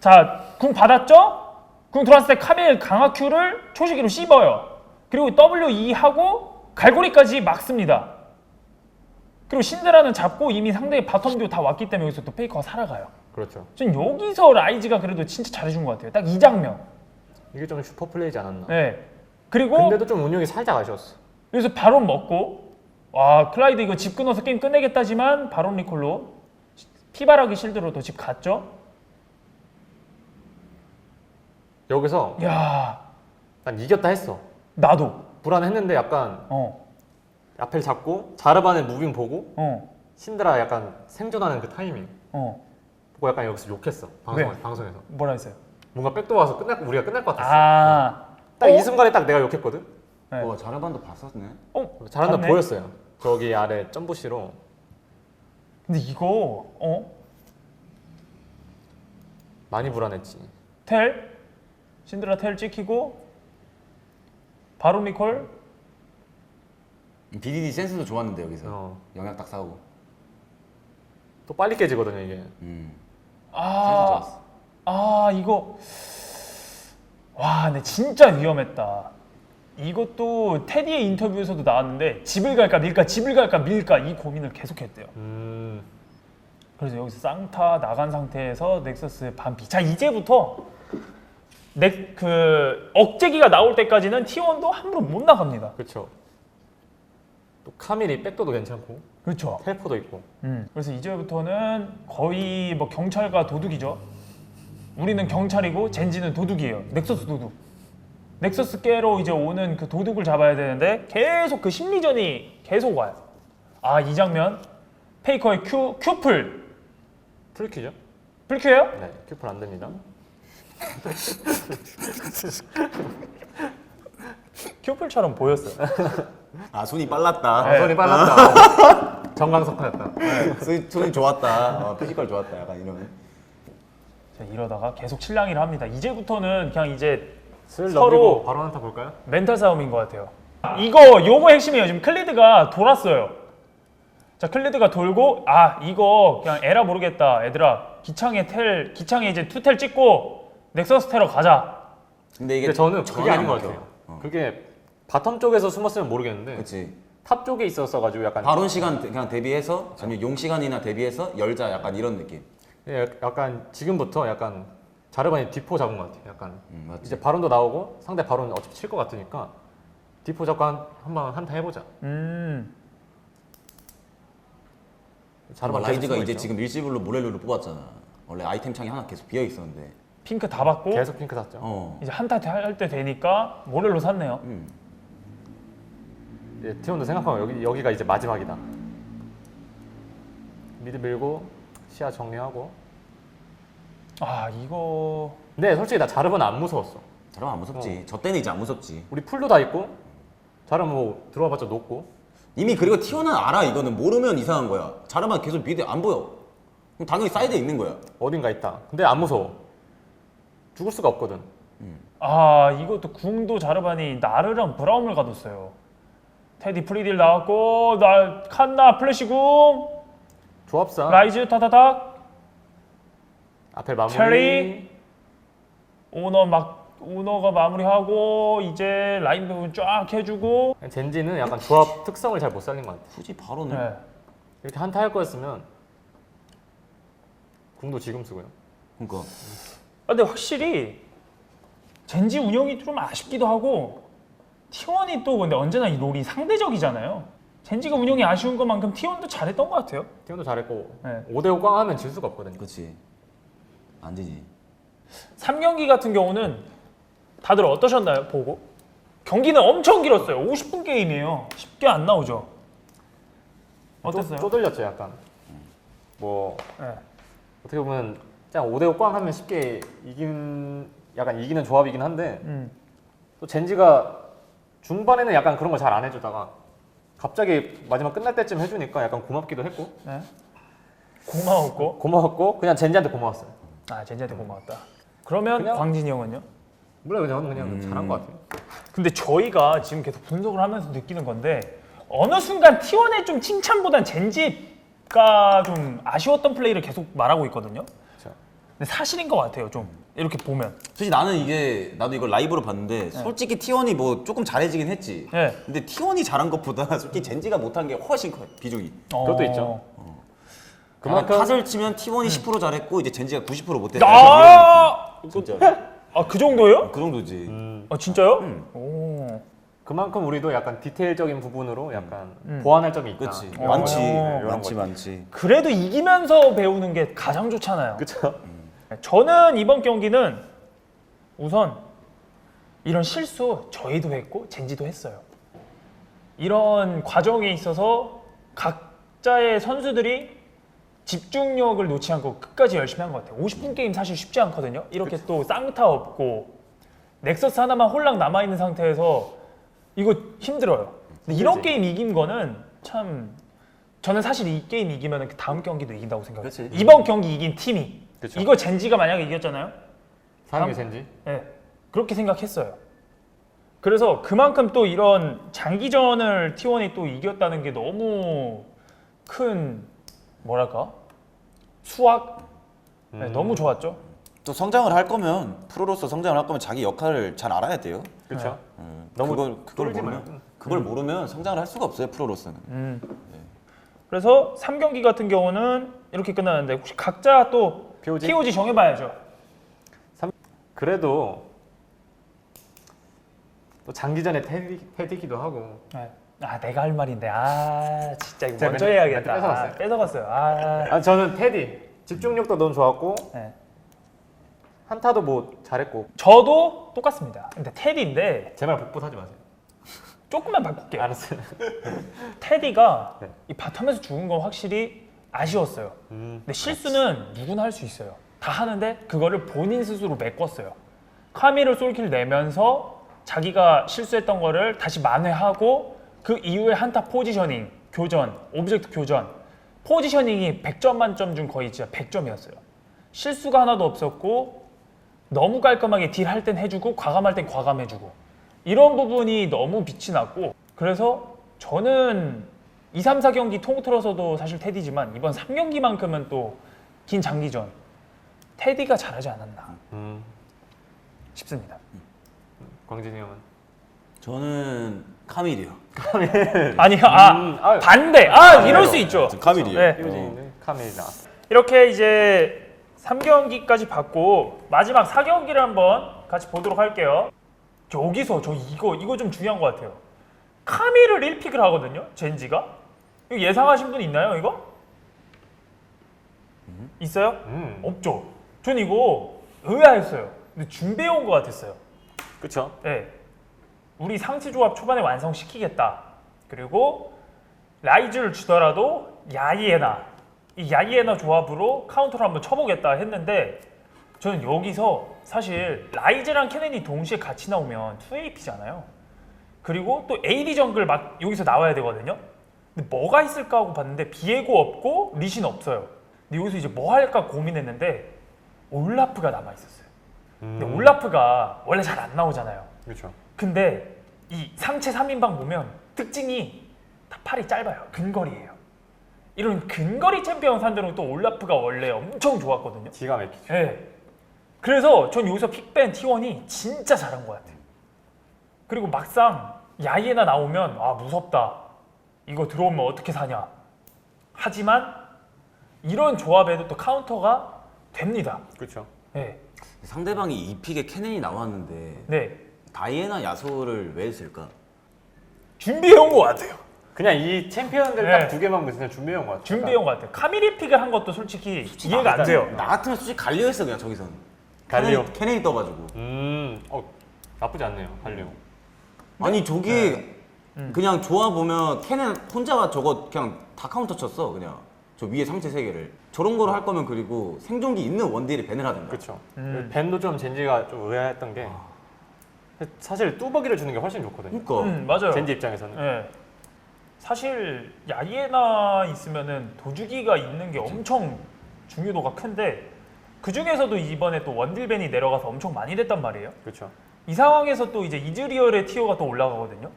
자, 궁 받았죠? 궁 들어왔을 때 카밀 강화 Q를 초시기로 씹어요. 그리고 W E 하고 갈고리까지 막습니다. 그리고 신드라는 잡고 이미 상대의 바텀 듀 다 왔기 때문에 여기서 또 페이커가 살아가요. 그렇죠. 지금 여기서 라이즈가 그래도 진짜 잘해준 것 같아요. 딱 이 장면. 이게 좀 슈퍼 플레이지 않았나. 네. 그리고 근데도 좀 운영이 살짝 아쉬웠어. 여기서 바론 먹고 클라이드 이거 집 끊어서 게임 끝내겠다지만 바론 리콜로 피바라기 실드로 또 집 갔죠. 여기서 야 난 이겼다 했어. 나도 불안했는데 약간 어 앞을 잡고 자르반의 무빙 보고 어, 신드라 약간 생존하는 그 타이밍 보고 약간 여기서 욕했어. 방송에서. 뭐라 했어요? 뭔가 백도 와서 우리가 끝날 것 같았어. 딱 이 순간에 딱 내가 욕했거든. 네. 자르반도 봤었네. 잘한다 봤네. 보였어요. 저기 아래 점부시로. 근데 이거 많이 불안했지. 텔 신드라 텔 찍히고 바론 리콜 BDD 센스도 좋았는데 여기서 어. 영향 딱 싸우고. 또 빨리 깨지거든요 이게. 센스 아 좋았어. 이거 근데 진짜 위험했다. 이것도 테디의 인터뷰에서도 나왔는데 집을 갈까 밀까 집을 갈까 밀까 이 고민을 계속했대요. 그래서 여기서 쌍타 나간 상태에서 넥서스의 반피. 자 이제부터 억제기가 나올 때까지는 T1도 함부로 못 나갑니다. 그렇죠. 또 카밀이 백도도 괜찮고 그렇죠. 텔포도 있고. 그래서 이제부터는 거의 뭐 경찰과 도둑이죠. 우리는 경찰이고 젠지는 도둑이에요. 넥서스 도둑. 넥서스 깨로 이제 오는 그 도둑을 잡아야 되는데 계속 그 심리전이 계속 와요. 이 장면 페이커의 큐풀 풀키죠? 풀큐예요? 네, 큐풀 안 됩니다. 큐풀처럼 보였어요. 손이 빨랐다. 네. 손이 빨랐다. 정광석화였다. 손이 좋았다. 피지컬 좋았다. 약간 이런. 네, 이러다가 계속 칠랑이를 합니다. 이제부터는 그냥 이제 슬 서로 넘기고 바로 한타 볼까요? 멘탈 싸움인 것 같아요. 요거 핵심이에요. 지금 클리드가 돌았어요. 자, 클리드가 돌고 이거 그냥 에라 모르겠다. 얘들아 기창에 이제 투텔 찍고 넥서스 테러 가자. 근데 저는 전혀 그게 아닌 안 것 먹혀. 같아요. 그게 바텀 쪽에서 숨었으면 모르겠는데 그치. 탑 쪽에 있었어가지고 약간 바론 시간 그냥 대비해서 아니면 용 시간이나 대비해서 열자 약간 이런 느낌. 약간 지금부터 약간 자르반이 디포 잡은 것 같아요. 약간 맞지. 이제 바론도 나오고 상대 바론 어차피 칠 것 같으니까 디포 잡고 한번 한타 해보자. 자르반 라이즈가 계속 이제 숨어있죠. 지금 일시불로 모렐로를 뽑았잖아. 원래 아이템 창이 하나 계속 비어 있었는데. 핑크 다 받고 계속 핑크 샀죠. 어. 이제 한타 할 때 되니까 모렐로 샀네요. 티온도 생각하면 여기가 이제 마지막이다. 미드 밀고 시야 정리하고. 이거 근데 솔직히 나 자르반 안 무서웠어. 저러면 안 무섭지. 저 때는 이제 안 무섭지. 우리 풀도 다 있고 자르반 뭐 들어와봤자 높고. 이미 그리고 티오는 알아. 이거는 모르면 이상한 거야. 자르만 계속 미드 안 보여. 그럼 당연히 사이드에 있는 거야. 어딘가 있다. 근데 안 무서워. 죽을 수가 없거든. 이것도 궁도 자르반이 나르랑 브라움을 가뒀어요. 테디 프리딜 나왔고 칸나 플래시궁 조합사 라이즈 타타닥 앞에 마무리. 체리 오너가 마무리하고 이제 라인 부분 쫙 해주고 젠지는 약간 조합 특성을 잘 못 살린 것 같아. 굳이 바로는. 네. 이렇게 한타 할 거였으면 궁도 지금 쓰고요. 그러니까 근데 확실히 젠지 운영이 좀 아쉽기도 하고 T1이 또 근데 언제나 이 롤이 상대적이잖아요. 젠지가 운영이 아쉬운 것만큼 T1도 잘했던 것 같아요. 팀도 잘했고 네. 5대5 꽝 하면 질 수가 없거든요. 그렇지. 안 되지. 3경기 같은 경우는 다들 어떠셨나요? 보고? 경기는 엄청 길었어요. 50분 게임이에요. 쉽게 안 나오죠. 어땠어요? 또 들렸죠 약간. 뭐 네. 어떻게 보면 그냥 5대5 꽝 하면 쉽게 이기는 조합이긴 한데 또 젠지가 중반에는 약간 그런 거 잘 안 해주다가 갑자기 마지막 끝날 때쯤 해주니까 약간 고맙기도 했고 네. 고마웠고 그냥 젠지한테 고마웠어요. 젠지한테 고마웠다. 그러면 그냥- 광진이 형은요? 몰라요, 저는 그냥 잘한 것 같아요. 근데 저희가 지금 계속 분석을 하면서 느끼는 건데 어느 순간 T1의 좀 칭찬보단 젠지가 좀 아쉬웠던 플레이를 계속 말하고 있거든요. 그렇죠. 근데 사실인 것 같아요. 좀 이렇게 보면. 솔직히 나도 이걸 라이브로 봤는데 솔직히 T1이 뭐 조금 잘해지긴 했지. 네. 근데 T1이 잘한 것보다 솔직히 젠지가 못한 게 훨씬 커요. 비중이. 그것도 있죠. 그만큼 그만큼- 탓을 치면 T1이 10% 잘했고 이제 젠지가 90% 못했어. 진짜. 그 정도예요? 그 정도지. 진짜요? 오. 그만큼 우리도 약간 디테일적인 부분으로 약간 보완할 점이 있다. 그렇지. 이런 많지. 이런 많지, 거지. 많지. 그래도 이기면서 배우는 게 가장 좋잖아요. 그쵸? 저는 이번 경기는 우선 이런 실수 저희도 했고 젠지도 했어요. 이런 과정에 있어서 각자의 선수들이 집중력을 놓지 않고 끝까지 열심히 한 것 같아요. 50분 게임 사실 쉽지 않거든요. 이렇게 또 쌍타 없고 넥서스 하나만 홀랑 남아있는 상태에서 이거 힘들어요. 근데 이런 게임 이긴 거는 참 저는 사실 이 게임 이기면 다음 경기도 이긴다고 생각해요. 그치. 이번 경기 이긴 팀이 그쵸. 이거 젠지가 만약에 이겼잖아요. 사람이 젠지? 네, 그렇게 생각했어요. 그래서 그만큼 또 이런 장기전을 T1이 또 이겼다는 게 너무 큰 뭐랄까 수학 네, 너무 좋았죠. 또 성장을 할 거면 프로로서 성장을 할 거면 자기 역할을 잘 알아야 돼요. 그쵸? 너무 너무 그걸 쫄지 모르면 말고. 그걸 모르면 성장을 할 수가 없어요 프로로서는. 그래서 3경기 같은 경우는 이렇게 끝나는데 혹시 각자 또 POG? POG 정해봐야죠. 그래도 또 장기전에 패디기도 하고 네. 내가 할 말인데 진짜 이거 제가 먼저 멘트 해야겠다. 뺏어갔어요. 뺏어갔어요. 저는 테디 집중력도 너무 좋았고 네. 한타도 뭐 잘했고 저도 똑같습니다. 근데 테디인데 제발 복붙하지 마세요. 조금만 바꿀게요. 알았어요. 테디가 네. 이 바텀에서 죽은 건 확실히 아쉬웠어요. 근데 실수는 누구나 할 수 있어요. 다 하는데 그거를 본인 스스로 메꿨어요. 카미를 솔킬 내면서 자기가 실수했던 거를 다시 만회하고 그 이후에 한타 포지셔닝, 교전, 오브젝트 교전 포지셔닝이 100점 만점 중 거의 진짜 100점이었어요. 실수가 하나도 없었고 너무 깔끔하게 딜할 땐 해주고 과감할 땐 과감해주고 이런 부분이 너무 빛이 났고 그래서 저는 2, 3, 4경기 통틀어서도 사실 테디지만 이번 3경기만큼은 또 긴 장기전 테디가 잘하지 않았나 싶습니다. 광진이 형은? 저는 카밀이요. 아니요, 아유. 반대. 이럴 수 있죠. 카밀이요. 네. 띄워지는 카밀이 나왔어. 이렇게 이제 3경기까지 봤고 마지막 4경기를 한번 같이 보도록 할게요. 여기서 저 이거 좀 중요한 것 같아요. 카밀을 1픽을 하거든요. 젠지가. 이거 예상하신 분 있나요? 이거? 있어요? 없죠. 전 이거 의아했어요. 근데 준비해온 것 같았어요. 그쵸? 네. 우리 상체 조합 초반에 완성시키겠다. 그리고 라이즈를 주더라도 야이에나 이 야이에나 조합으로 카운터를 한번 쳐보겠다 했는데 저는 여기서 사실 라이즈랑 케넨이 동시에 같이 나오면 2AP잖아요. 그리고 또 AD 정글 막 여기서 나와야 되거든요. 근데 뭐가 있을까 하고 봤는데 비에고 없고 리신 없어요. 근데 여기서 이제 뭐 할까 고민했는데 올라프가 남아있었어요. 근데 올라프가 원래 잘 안 나오잖아요. 그렇죠. 근데 이 상체 3인방 보면 특징이 다 팔이 짧아요. 근거리예요. 이런 근거리 챔피언 상대로 또 올라프가 원래 엄청 좋았거든요. 기가 막히죠. 네. 그래서 전 여기서 픽밴 T1이 진짜 잘한 것 같아요. 그리고 막상 야이에나 나오면 무섭다. 이거 들어오면 어떻게 사냐. 하지만 이런 조합에도 또 카운터가 됩니다. 그렇죠. 네. 상대방이 이 픽에 케넨이 나왔는데 네. 다이애나 야소를 왜 했을까? 준비해온 것 같아요. 그냥 이 챔피언들 네. 딱 두 개만 그냥 준비해온 것 같아요. 준비해온 것 같아요. 카밀이 픽을 한 것도 솔직히 이해가 안 돼요. 나 같으면 솔직히 갈리오했어 그냥 저기선. 갈리오? 케넨이 떠가지고. 나쁘지 않네요. 갈리오. 아니 저기 그냥 좋아 보면 케넨 혼자가 저거 그냥 다 카운터 쳤어 그냥 저 위에 상체 세 개를 저런 거를 할 거면 그리고 생존기 있는 원딜이 밴을 하든가. 그렇죠. 밴도 좀 젠지가 좀 의아했던 게 사실 뚜벅이를 주는 게 훨씬 좋거든요. 그러니까 맞아요. 젠지 입장에서는. 네. 사실 야이에나 있으면은 도주기가 있는 게 엄청 중요도가 큰데 그 중에서도 이번에 또 원딜밴이 내려가서 엄청 많이 됐단 말이에요. 그렇죠. 이 상황에서 또 이제 이즈리얼의 티어가 또 올라가거든요.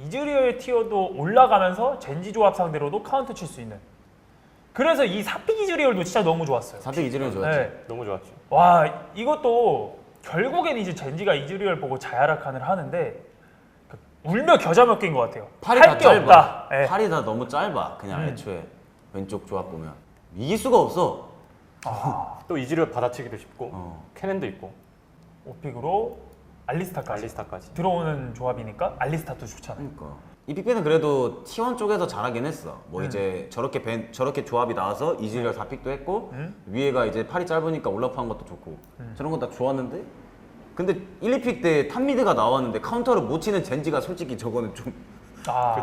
이즈리얼의 티어도 올라가면서 젠지 조합 상대로도 카운터 칠 수 있는. 그래서 이 사픽 이즈리얼도 진짜 너무 좋았어요. 사픽 이즈리얼 좋았지. 네. 너무 좋았죠. 와 이것도 결국엔 이제 젠지가 이즈리얼 보고 자야락한을 하는데 울며 겨자 먹기인 것 같아요. 팔이 할 다 게 짧아. 없다. 네. 팔이 다 너무 짧아. 그냥 애초에 왼쪽 조합 보면 이길 수가 없어. 또 이즈리얼 받아치기도 쉽고 어. 케넨도 있고 오픽으로 알리스타까지 알리스타까지. 들어오는 조합이니까 알리스타도 좋잖아요. 그러니까 이 빅밴은 그래도 T1 쪽에서 잘하긴 했어. 뭐 이제 저렇게 조합이 나와서 이즈리얼 4픽도 했고 위에가 이제 팔이 짧으니까 올라프 한 것도 좋고 저런 건 다 좋았는데 근데 1, 2픽 때 탑미드가 나왔는데 카운터를 못 치는 젠지가 솔직히 저거는 좀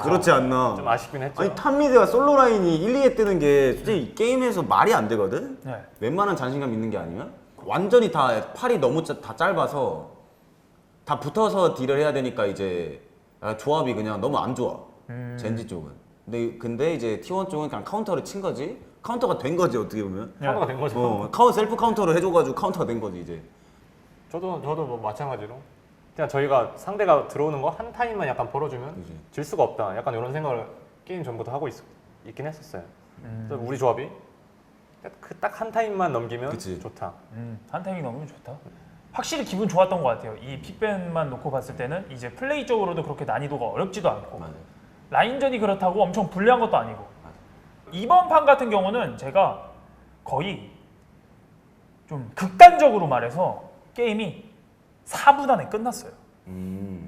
그렇지 않나. 좀 아쉽긴 했죠. 아니 탑미드가 솔로 라인이 1, 2에 뜨는 게 솔직히 이 게임에서 말이 안 되거든. 네. 웬만한 자신감 있는 게 아니면 완전히 다 팔이 너무 다 짧아서 다 붙어서 딜을 해야 되니까 이제 조합이 그냥 너무 안 좋아. 젠지 쪽은. 근데 이제 T1 쪽은 그냥 카운터를 친 거지. 카운터가 된 거지 어떻게 보면. 카운터가 된 거죠. 셀프 카운터를 해줘가지고 카운터가 된 거지 이제. 저도 뭐 마찬가지로 그냥 저희가 상대가 들어오는 거 한 타임만 약간 벌어주면 그치. 질 수가 없다. 약간 이런 생각을 게임 전부터 하고 있긴 했었어요. 그래서 우리 조합이 딱 한 타임만 넘기면 그치. 좋다. 한 타이밍 넘으면 좋다. 확실히 기분 좋았던 것 같아요. 이 픽밴만 놓고 봤을 때는 이제 플레이적으로도 그렇게 난이도가 어렵지도 않고 맞아요. 라인전이 그렇다고 엄청 불리한 것도 아니고 이번 판 같은 경우는 제가 거의 좀 극단적으로 말해서 게임이 4분 안에 끝났어요.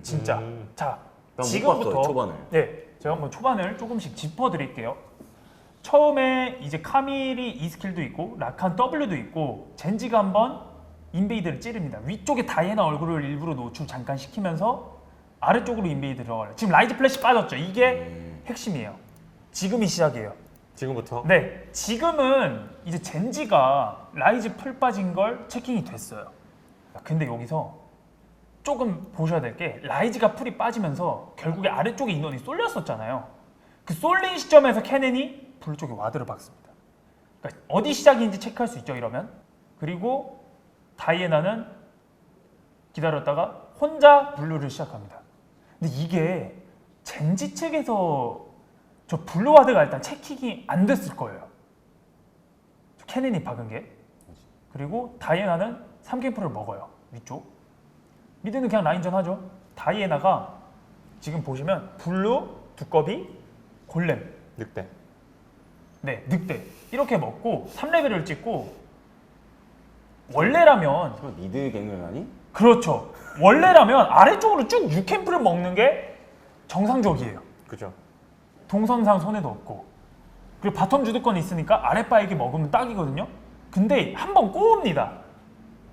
진짜. 자, 못 지금부터 봤어, 초반을. 네, 제가 한번 초반을 조금씩 짚어드릴게요. 처음에 이제 카밀이 E 스킬도 있고 라칸 W도 있고 젠지가 한번 인베이드를 찌릅니다. 위쪽에 다이애나 얼굴을 일부러 노출 잠깐 시키면서 아래쪽으로 인베이드 들어가요. 지금 라이즈 플래시 빠졌죠. 이게 핵심이에요. 지금이 시작이에요. 지금부터 네, 지금은 이제 젠지가 라이즈 풀 빠진 걸 체킹이 됐어요. 근데 여기서 조금 보셔야 될 게 라이즈가 풀이 빠지면서 결국에 아래쪽에 인원이 쏠렸었잖아요. 그 쏠린 시점에서 케넨이 블루 쪽에 와드를 박습니다. 그러니까 어디 시작인지 체크할 수 있죠. 이러면 그리고 다이애나는 기다렸다가 혼자 블루를 시작합니다. 근데 이게 젠지 측에서 저 블루와드가 일단 체킹이 안 됐을 거예요. 캐넨이 박은 게. 그리고 다이애나는 3캠프를 먹어요. 위쪽. 미드는 그냥 라인전 하죠. 다이애나가 지금 보시면 블루, 두꺼비, 골렘. 늑대. 네, 늑대. 이렇게 먹고 3레벨을 찍고 원래라면 설마 미드 갱을 하니? 그렇죠. 원래라면 아래쪽으로 쭉 6캠프를 먹는 게 정상적이에요. 그죠. 동선상 손해도 없고. 그리고 바텀 주도권이 있으니까 아랫바에게 먹으면 딱이거든요. 근데 한 번 꼬읍니다.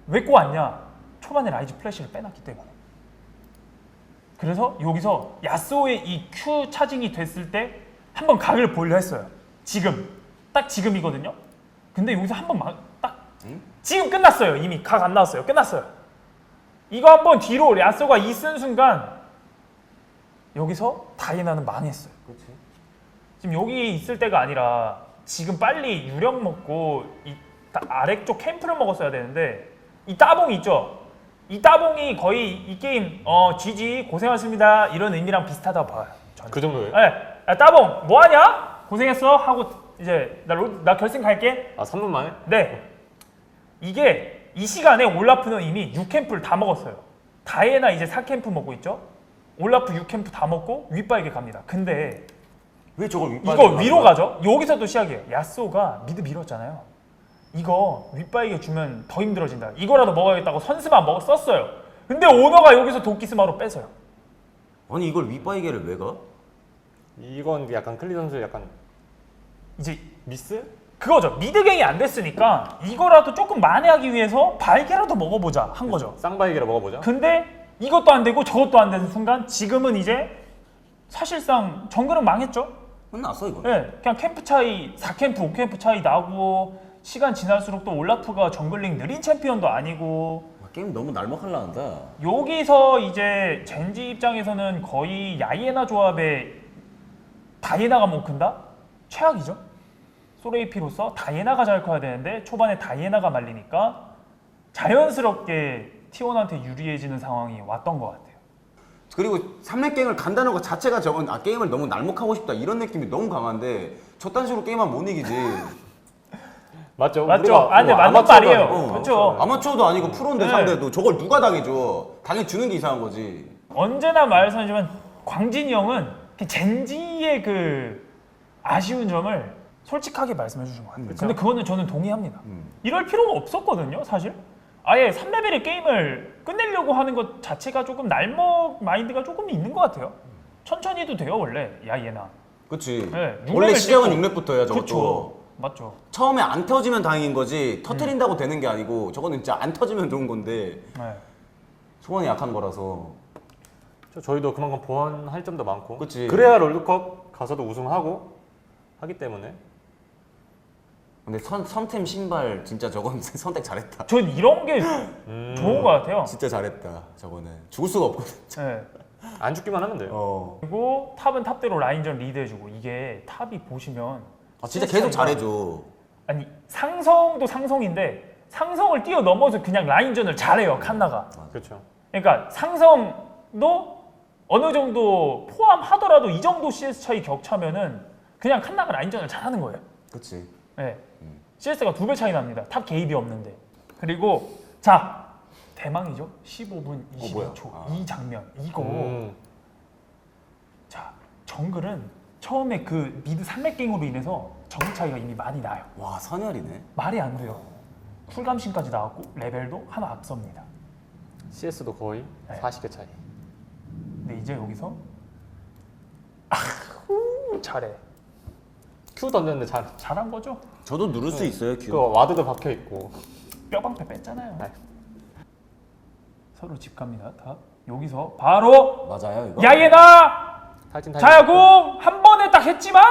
왜 꼬았냐? 초반에 라이즈 플래시를 빼놨기 때문에. 그래서 여기서 야스오의 이 Q 차징이 됐을 때 한 번 각을 보려 했어요. 지금. 딱 지금이거든요. 근데 여기서 한 번 딱 지금 끝났어요. 이미 각 안 나왔어요. 끝났어요. 이거 한 번 뒤로 야스오가 이 쓴 순간 여기서 다이애나는 망했어요. 그렇지. 지금 여기 있을 때가 아니라 지금 빨리 유령 먹고 이 아래쪽 캠프를 먹었어야 되는데 이 따봉이 있죠. 이 따봉이 거의 이 게임 GG 고생하셨습니다 이런 의미랑 비슷하다고 봐요. 저는. 그 정도예요? 네. 야, 따봉 뭐하냐? 고생했어 하고 이제 나 결승 갈게. 아 3분 만에? 네. 이게 이 시간에 올라프는 이미 6캠프를 다 먹었어요. 다이애나 이제 4캠프 먹고 있죠. 올라프 6캠프 다 먹고 윗바에게 갑니다. 근데 왜 저걸 이거 위로 가죠? 여기서도 시작이에요. 야스오가 미드 밀었잖아요. 이거 윗바에게 주면 더 힘들어진다. 이거라도 먹어야겠다고 선스만 썼어요. 근데 오너가 여기서 도끼스마로 뺏어요. 아니 이걸 윗바이게를 왜 가? 이건 약간 클리 선수 약간 이제 미스? 그거죠. 미드갱이 안 됐으니까 이거라도 조금 만회하기 위해서 발개라도 먹어보자 한 거죠. 쌍바이게를 먹어보자. 근데 이것도 안 되고 저것도 안 되는 순간 지금은 이제 사실상 정글은 망했죠. 끝났어 이거. 네, 그냥 캠프 차이 4캠프, 5캠프 차이 나고 시간 지날수록 또 올라프가 정글링 느린 챔피언도 아니고 게임 너무 날먹할라 한다. 여기서 이제 젠지 입장에서는 거의 야이에나 조합에 다이애나가 못 큰다? 최악이죠. 소레이피로서 다이애나가 잘 커야 되는데 초반에 다이애나가 말리니까 자연스럽게 T1한테 유리해지는 상황이 왔던 것 같아요. 그리고 3렙 게임을 간다는 것 자체가 저건 게임을 너무 날먹하고 싶다 이런 느낌이 너무 강한데 저딴 식으로 게임하면 못 이기지. 맞죠? 맞죠? 근데 맞는 말이에요. 그렇죠. 아마추어도 아니고 프로인데 네. 상대도 저걸 누가 당해줘. 당해주는 게 이상한 거지. 언제나 말씀하지만 광진이 형은 젠지의 그 아쉬운 점을 솔직하게 말씀해 주신 것 같아요. 근데 그거는 저는 동의합니다. 이럴 필요가 없었거든요, 사실. 아예 3레벨의 게임을 끝내려고 하는 것 자체가 조금 날먹 마인드가 조금 있는 것 같아요. 천천히 해도 돼요, 원래. 야이에나. 그치. 네, 원래 시작은 찍고. 6렙부터야 저것도. 그렇죠. 맞죠. 처음에 안 터지면 다행인 거지 터트린다고 되는 게 아니고 저거는 진짜 안 터지면 좋은 건데 네. 소원이 약한 거라서. 저희도 그만큼 보완할 점도 많고. 그치. 그래야 롤드컵 가서도 우승하고 하기 때문에. 근데 선템 신발 진짜 저건 선택 잘했다. 전 이런 게 좋은 것 같아요. 진짜 잘했다. 저거는 죽을 수가 없거든. 네. 안 죽기만 하면 돼요. 그리고 탑은 탑대로 라인전 리드해주고 이게 탑이 보시면 진짜 계속 잘해줘. 아니 상성도 상성인데 상성을 뛰어넘어서 그냥 라인전을 잘해요 칸나가. 그렇죠. 그러니까 상성도 어느 정도 포함하더라도 이 정도 CS 차이 격차면은 그냥 칸나가 라인전을 잘하는 거예요. 그치. 네. CS가 2배 차이 납니다. 탑 개입이 없는데. 그리고 자 대망이죠. 15분 22초 이 장면 이거. 자 정글은 처음에 그 미드 3렙갱으로 인해서 정글 차이가 이미 많이 나요. 와 선열이네. 말이 안 돼요. 쿨감신까지 나왔고 레벨도 하나 앞섭니다. CS도 거의 네. 40개 차이. 근데 이제 여기서 잘해. Q 던졌는데 잘한 거죠? 저도 누를 수 있어요 큐. 그 와드도 박혀 있고. 뼈방패 뺐잖아요. 네. 서로 집 갑니다. 다 여기서 바로 맞아요 이거? 야예나 탈진 자야공 한 번에 딱 했지만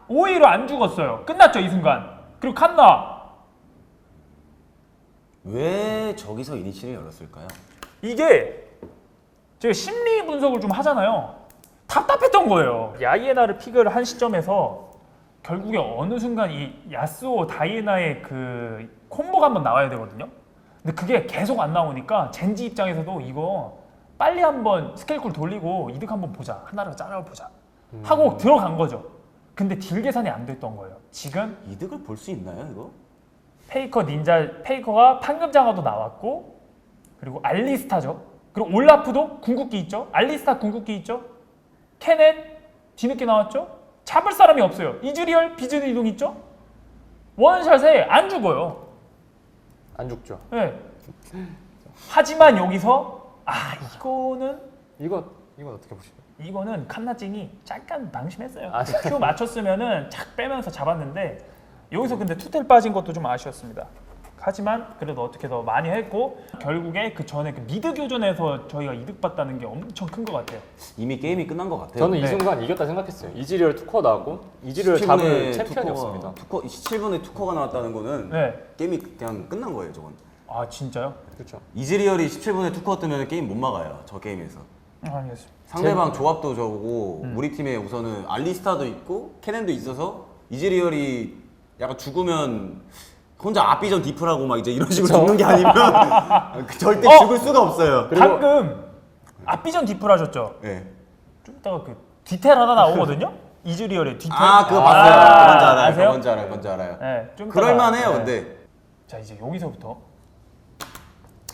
오히려 안 죽었어요. 끝났죠 이 순간. 그리고 칸나 왜 저기서 이니시를 열었을까요? 이게 제가 심리 분석을 좀 하잖아요. 답답했던 거예요. 야이에나를 픽을 한 시점에서 결국에 어느 순간 이 야스오 다이애나의 그 콤보가 한번 나와야 되거든요. 근데 그게 계속 안 나오니까 젠지 입장에서도 이거 빨리 한번 스케일쿨 돌리고 이득 한번 보자. 하나를 잘라보자. 하고 들어간 거죠. 근데 딜 계산이 안 됐던 거예요. 지금 이득을 볼 수 있나요 이거? 페이커가 판금장화도 나왔고 그리고 알리스타죠. 그리고 올라프도 궁극기 있죠. 알리스타 궁극기 있죠. 케넨 뒤늦게 나왔죠. 잡을 사람이 없어요. 이즈리얼 비즈니 이동 있죠. 원샷에 안 죽어요. 안 죽죠. 네. 하지만 여기서 이거는 어떻게 보시나요? 이거는 칸나찡이 잠깐 방심했어요. 아, 큐 맞췄으면은 착 빼면서 잡았는데 여기서 근데 투텔 빠진 것도 좀 아쉬웠습니다. 하지만 그래도 어떻게 더 많이 했고 결국에 그 전에 그 미드 교전에서 저희가 이득 봤다는 게 엄청 큰 것 같아요. 이미 게임이 끝난 것 같아요. 저는 이 네. 순간 이겼다 생각했어요. 이즈리얼 투커 나왔고 이즈리얼 17분에 잡을 챔피언이었습니다. 17분에 투커가 나왔다는 거는 네. 게임이 그냥 끝난 거예요 저건. 아 진짜요? 그렇죠. 이즈리얼이 17분에 투커 뜨면 게임 못 막아요 저 게임에서. 알겠습니다. 상대방 조합도 저거고 우리 팀에 우선은 알리스타도 있고 케넨도 있어서 이즈리얼이 약간 죽으면 혼자 앞비전 디프라고 막 이제 이런 식으로 죽는 게 아니면 절대 죽을 수가 없어요. 방금 앞비전 디플 하셨죠? 네. 좀 이따가 그 디테일 하나 나오거든요? 이즈리얼의 디테일. 그거 봤어요. 뭔지 알아요. 아세요? 뭔지 알아요. 네, 좀 이따가. 그럴만해요. 네. 근데 자 이제 여기서부터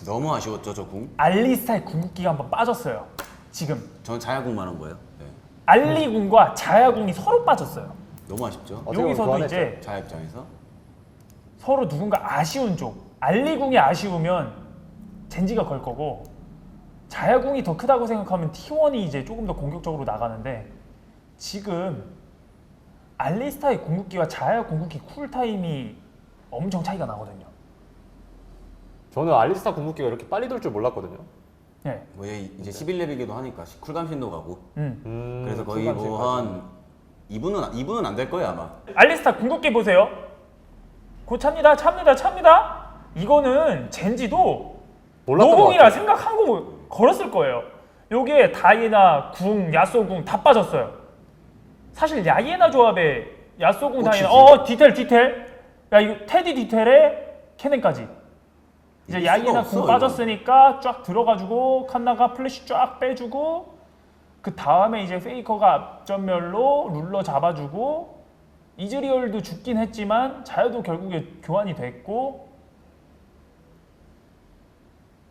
너무 아쉬웠죠 저 궁. 알리스타의 궁극기가 한번 빠졌어요. 지금 저는 자야궁만 한 거예요. 네. 알리궁과 자야궁이 서로 빠졌어요. 너무 아쉽죠. 어떻게 보면 여기서도 교환했죠. 이제 자야 입장에서. 서로 누군가 아쉬운 쪽. 알리궁이 아쉬우면 젠지가 걸 거고 자야궁이 더 크다고 생각하면 T1이 이제 조금 더 공격적으로 나가는데 지금 알리스타의 궁극기와 자야 궁극기 쿨타임이 엄청 차이가 나거든요. 저는 알리스타 궁극기가 이렇게 빨리 돌 줄 몰랐거든요. 네. 뭐 얘 이제 11렙이기도 하니까 쿨감신도 가고. 그래서 거의 쿨감신까지. 뭐 한 2분은 안 될 거예요 아마. 알리스타 궁극기 보세요. 곧 찹니다. 이거는 젠지도 몰랐던 것 노공이라 같아요. 생각하고 걸었을 거예요. 여기에 다이애나 궁, 야쏘 궁 다 빠졌어요. 사실 야이에나 조합에 야쏘 궁, 다이애나 디테일. 야 이거 테디 디테일에 케넨까지. 이제 이길 야이에나 수가 궁 없어, 빠졌으니까 쫙 들어가지고 칸나가 플래시 쫙 빼주고 그 다음에 이제 페이커가 앞전멸로 룰러 잡아주고 이즈리얼도 죽긴 했지만 자야도 결국에 교환이 됐고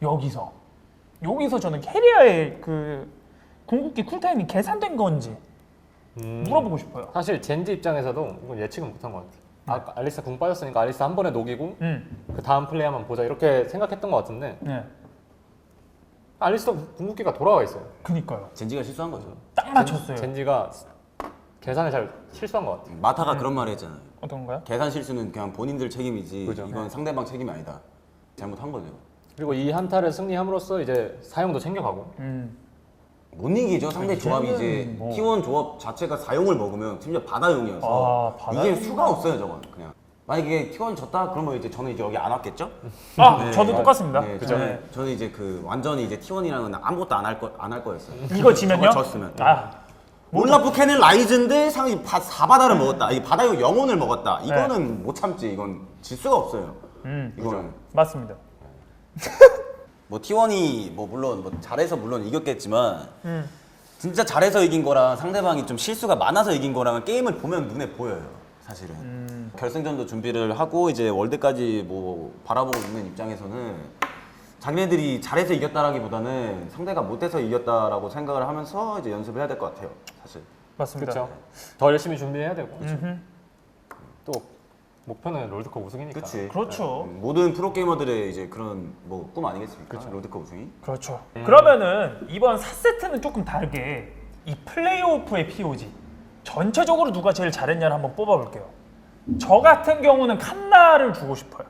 여기서 저는 캐리아의 그 궁극기 쿨타임이 계산된 건지 물어보고 싶어요. 사실 젠지 입장에서도 이건 예측은 못한 것 같아요. 알리스타 궁 빠졌으니까 알리스타 한 번에 녹이고 그 다음 플레이 한번 보자 이렇게 생각했던 것 같은데 네, 알리스타 궁극기가 돌아와 있어요. 그니까요. 젠지가 실수한 거죠. 딱 맞췄어요. 젠지가 계산을 잘 실수한 것 같아요. 마타가 그런 말 했잖아요. 어떤 거요? 계산 실수는 그냥 본인들 책임이지 그죠. 이건 상대방 책임이 아니다. 잘못한 거죠. 그리고 이 한타를 승리함으로써 이제 사용도 챙겨가고 못 이기죠. 상대 조합이 이제 뭐. T1 조합 자체가 4용을 먹으면 심지어 바다용이어서 이게 수가 없어요 저건 그냥. 만약에 T1 졌다 그러면 이제 저는 이제 여기 안 왔겠죠? 저도 똑같습니다. 네, 그죠? 저는 이제 그 완전히 이제 T1이랑은 아무것도 안 할 거였어요. 이거 지면요? 저거 졌으면. 뭐 올라프 캐넨 라이즈인데 상이 4바다를 먹었다. 이 바다용 영혼을 먹었다. 이거는 못 참지. 이건 질 수가 없어요. 이거는 맞습니다. 뭐 T1이 뭐 물론 뭐 잘해서 물론 이겼겠지만 진짜 잘해서 이긴 거랑 상대방이 좀 실수가 많아서 이긴 거랑은 게임을 보면 눈에 보여요. 사실은 결승전도 준비를 하고 이제 월드까지 뭐 바라보고 있는 입장에서는 자기네들이 잘해서 이겼다라기보다는 상대가 못해서 이겼다라고 생각을 하면서 이제 연습을 해야 될 것 같아요. 사실. 맞습니다. 그렇죠. 더 열심히 준비해야 되고 또 목표는 롤드컵 우승이니까. 그렇지. 그렇죠. 모든 프로게이머들의 이제 그런 뭐 꿈 아니겠습니까? 롤드컵 우승이. 그렇죠. 그러면은 이번 4세트는 조금 다르게 이 플레이오프의 POG 전체적으로 누가 제일 잘했냐를 한번 뽑아볼게요. 저 같은 경우는 칸나를 주고 싶어요.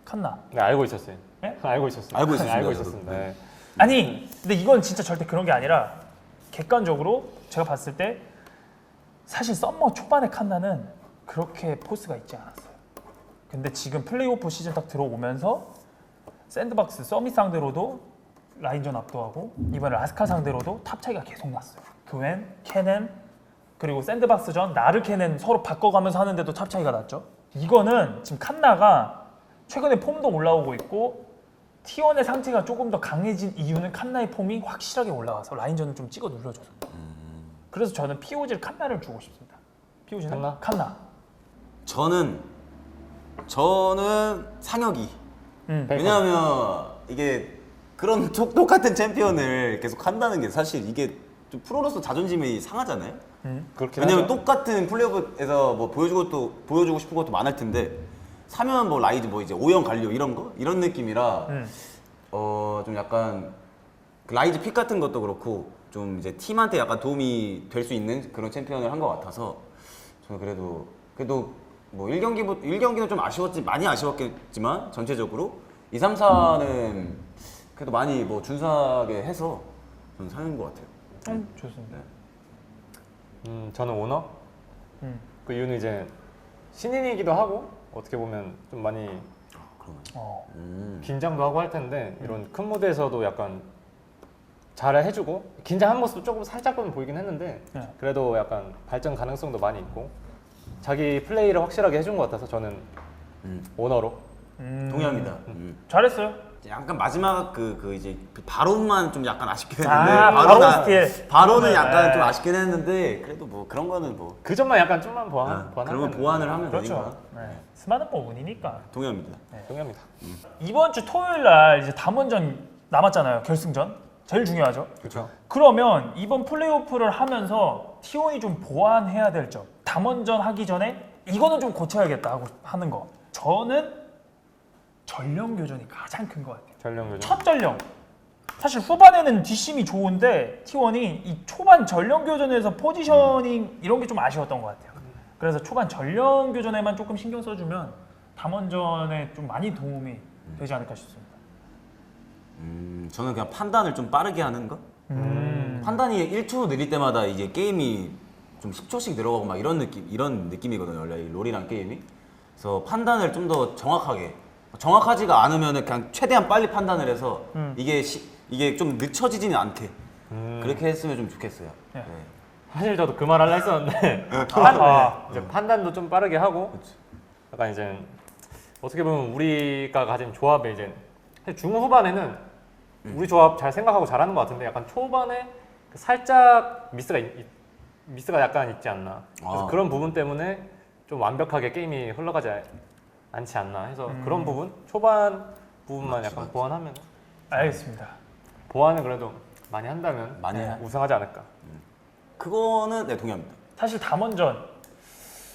칸나. 네, 알고 있었어요. 네? 알고 있었어요. 알고 있었습니다, 알고 저도. 있었습니다. 네. 아니 근데 이건 진짜 절대 그런 게 아니라 객관적으로 제가 봤을 때 사실 썸머 초반의 칸나는 그렇게 포스가 있지 않았어요. 근데 지금 플레이오프 시즌 딱 들어오면서 샌드박스 서밋 상대로도 라인전 압도하고 이번에 라스칼 상대로도 탑 차이가 계속 났어요. 그웬, 케넨, 그리고 샌드박스전 나르케넨 서로 바꿔가면서 하는데도 탑 차이가 났죠. 이거는 지금 칸나가 최근에 폼도 올라오고 있고 T1의 상태가 조금 더 강해진 이유는 칸나의 폼이 확실하게 올라와서 라인전을 좀 찍어 눌러줘서. 그래서 저는 POG를 칸나를 주고 싶습니다. POG는 칸나. 저는 상혁이. 왜냐하면 이게 그런 똑같은 챔피언을 계속 한다는 게 사실 이게 좀 프로로서 자존심이 상하잖아요. 왜냐면 똑같은 플레이오프에서 뭐 보여주고 싶은 것도 많을 텐데 사면 뭐 라이즈 뭐 이제 5연 관료 이런 느낌이라 좀 약간 그 라이즈 픽 같은 것도 그렇고 좀 이제 팀한테 약간 도움이 될 수 있는 그런 챔피언을 한 것 같아서 저는 그래도 뭐 1경기는 좀 많이 아쉬웠겠지만 전체적으로 2, 3, 4는 그래도 많이 뭐 준수하게 해서 저는 사는 것 같아요. 좋습니다. 저는 오너. 그 이유는 이제 신인이기도 하고 어떻게 보면 좀 많이 긴장도 하고 할 텐데 이런 큰 무대에서도 약간 잘 해주고 긴장한 모습도 조금 살짝은 보이긴 했는데 그래도 약간 발전 가능성도 많이 있고 자기 플레이를 확실하게 해준 것 같아서 저는 오너로 동의합니다. 잘했어요. 약간 마지막 이제 바론만 좀 약간 아쉽긴 했는데 바론 스틸. 바론은 약간 좀 아쉽긴 했는데 그래도 뭐 그런 거는 뭐 그 점만 약간 좀만 보완하면 그러면 보완을 하면 그렇죠. 되니까 네. 스마트폰 운이니까. 동의합니다. 동의합니다. 이번 주 토요일 날 이제 담원전 남았잖아요. 결승전. 제일 중요하죠. 그렇죠. 그러면 이번 플레이오프를 하면서 T1이 좀 보완해야 될 점. 담원전 하기 전에 이거는 좀 고쳐야겠다 하는 거. 저는 전령 교전이 가장 큰 것 같아요. 전령 교전. 첫 전령. 사실 후반에는 뒷심이 좋은데 T1이 이 초반 전령 교전에서 포지셔닝 이런 게 좀 아쉬웠던 것 같아요. 그래서 초반 전령 교전에만 조금 신경 써주면 담원전에 좀 많이 도움이 되지 않을까 싶습니다. 저는 그냥 판단을 좀 빠르게 하는 거. 판단이 1초 느릴 때마다 이게 게임이 좀 10초씩 늘어가고 막 이런 느낌이거든요. 원래 이 롤이란 게임이. 그래서 판단을 좀 더 정확하지가 않으면 그냥 최대한 빨리 판단을 해서 이게 좀 늦춰지지는 않게 그렇게 했으면 좀 좋겠어요. 네. 네. 사실 저도 그 말 하려 했었는데 이제 판단도 좀 빠르게 하고 약간 이제 어떻게 보면 우리가 가진 조합에 이제 중후반에는 우리 조합 잘 생각하고 잘하는 것 같은데 약간 초반에 살짝 미스가 약간 있지 않나. 그래서 그런 부분 때문에 좀 완벽하게 게임이 흘러가지 않지 않나 해서 그런 부분 초반 부분만 약간 보완하면 알겠습니다. 보완을 그래도 많이 한다면 많이 우승하지 않을까. 그거는 네 동의합니다. 사실 담원전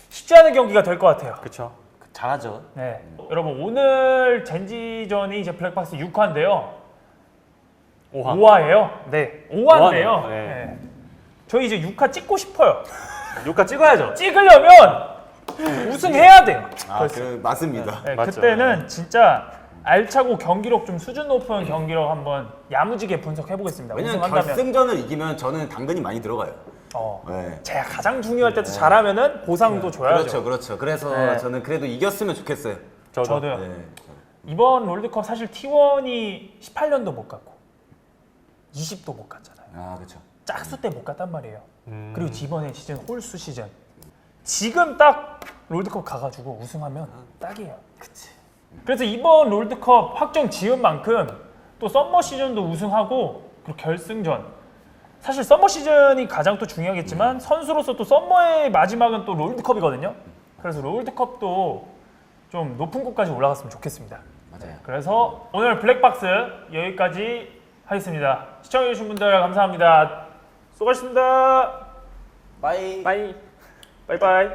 쉽지 않은 경기가 될 것 같아요. 그렇죠. 잘하죠. 네. 여러분 오늘 젠지전이 이제 블랙박스 6화인데요. 5화예요. 네. 5화인데요. 네. 네. 저희 이제 6화 찍고 싶어요. 6화 찍어야죠. 찍으려면 우승해야 돼요. 맞습니다. 네, 맞죠. 그때는 진짜 알차고 경기력 좀 수준 높은 경기력 한번 야무지게 분석해 보겠습니다. 왜냐면 우승한다면 결승전을 이기면 저는 당근이 많이 들어가요. 네. 제가 가장 중요할 때도 잘하면은 보상도 줘야죠. 그렇죠. 그래서 네. 저는 그래도 이겼으면 좋겠어요. 저도요. 네. 이번 롤드컵 사실 T1이 18년도 못 갔고 20도 못 갔잖아요. 아 그렇죠. 짝수 때 못 갔단 말이에요. 그리고 이번에 시즌 홀수 시즌. 지금 딱 롤드컵 가가지고 우승하면 딱이에요. 그치. 그래서 이번 롤드컵 확정 지은 만큼 또 썸머 시즌도 우승하고 그리고 결승전. 사실 썸머 시즌이 가장 또 중요하겠지만 선수로서 또 썸머의 마지막은 또 롤드컵이거든요. 그래서 롤드컵도 좀 높은 곳까지 올라갔으면 좋겠습니다. 맞아요. 그래서 오늘 블랙박스 여기까지 하겠습니다. 시청해주신 분들 감사합니다. 수고하셨습니다. 빠이. 빠이. 바이바이.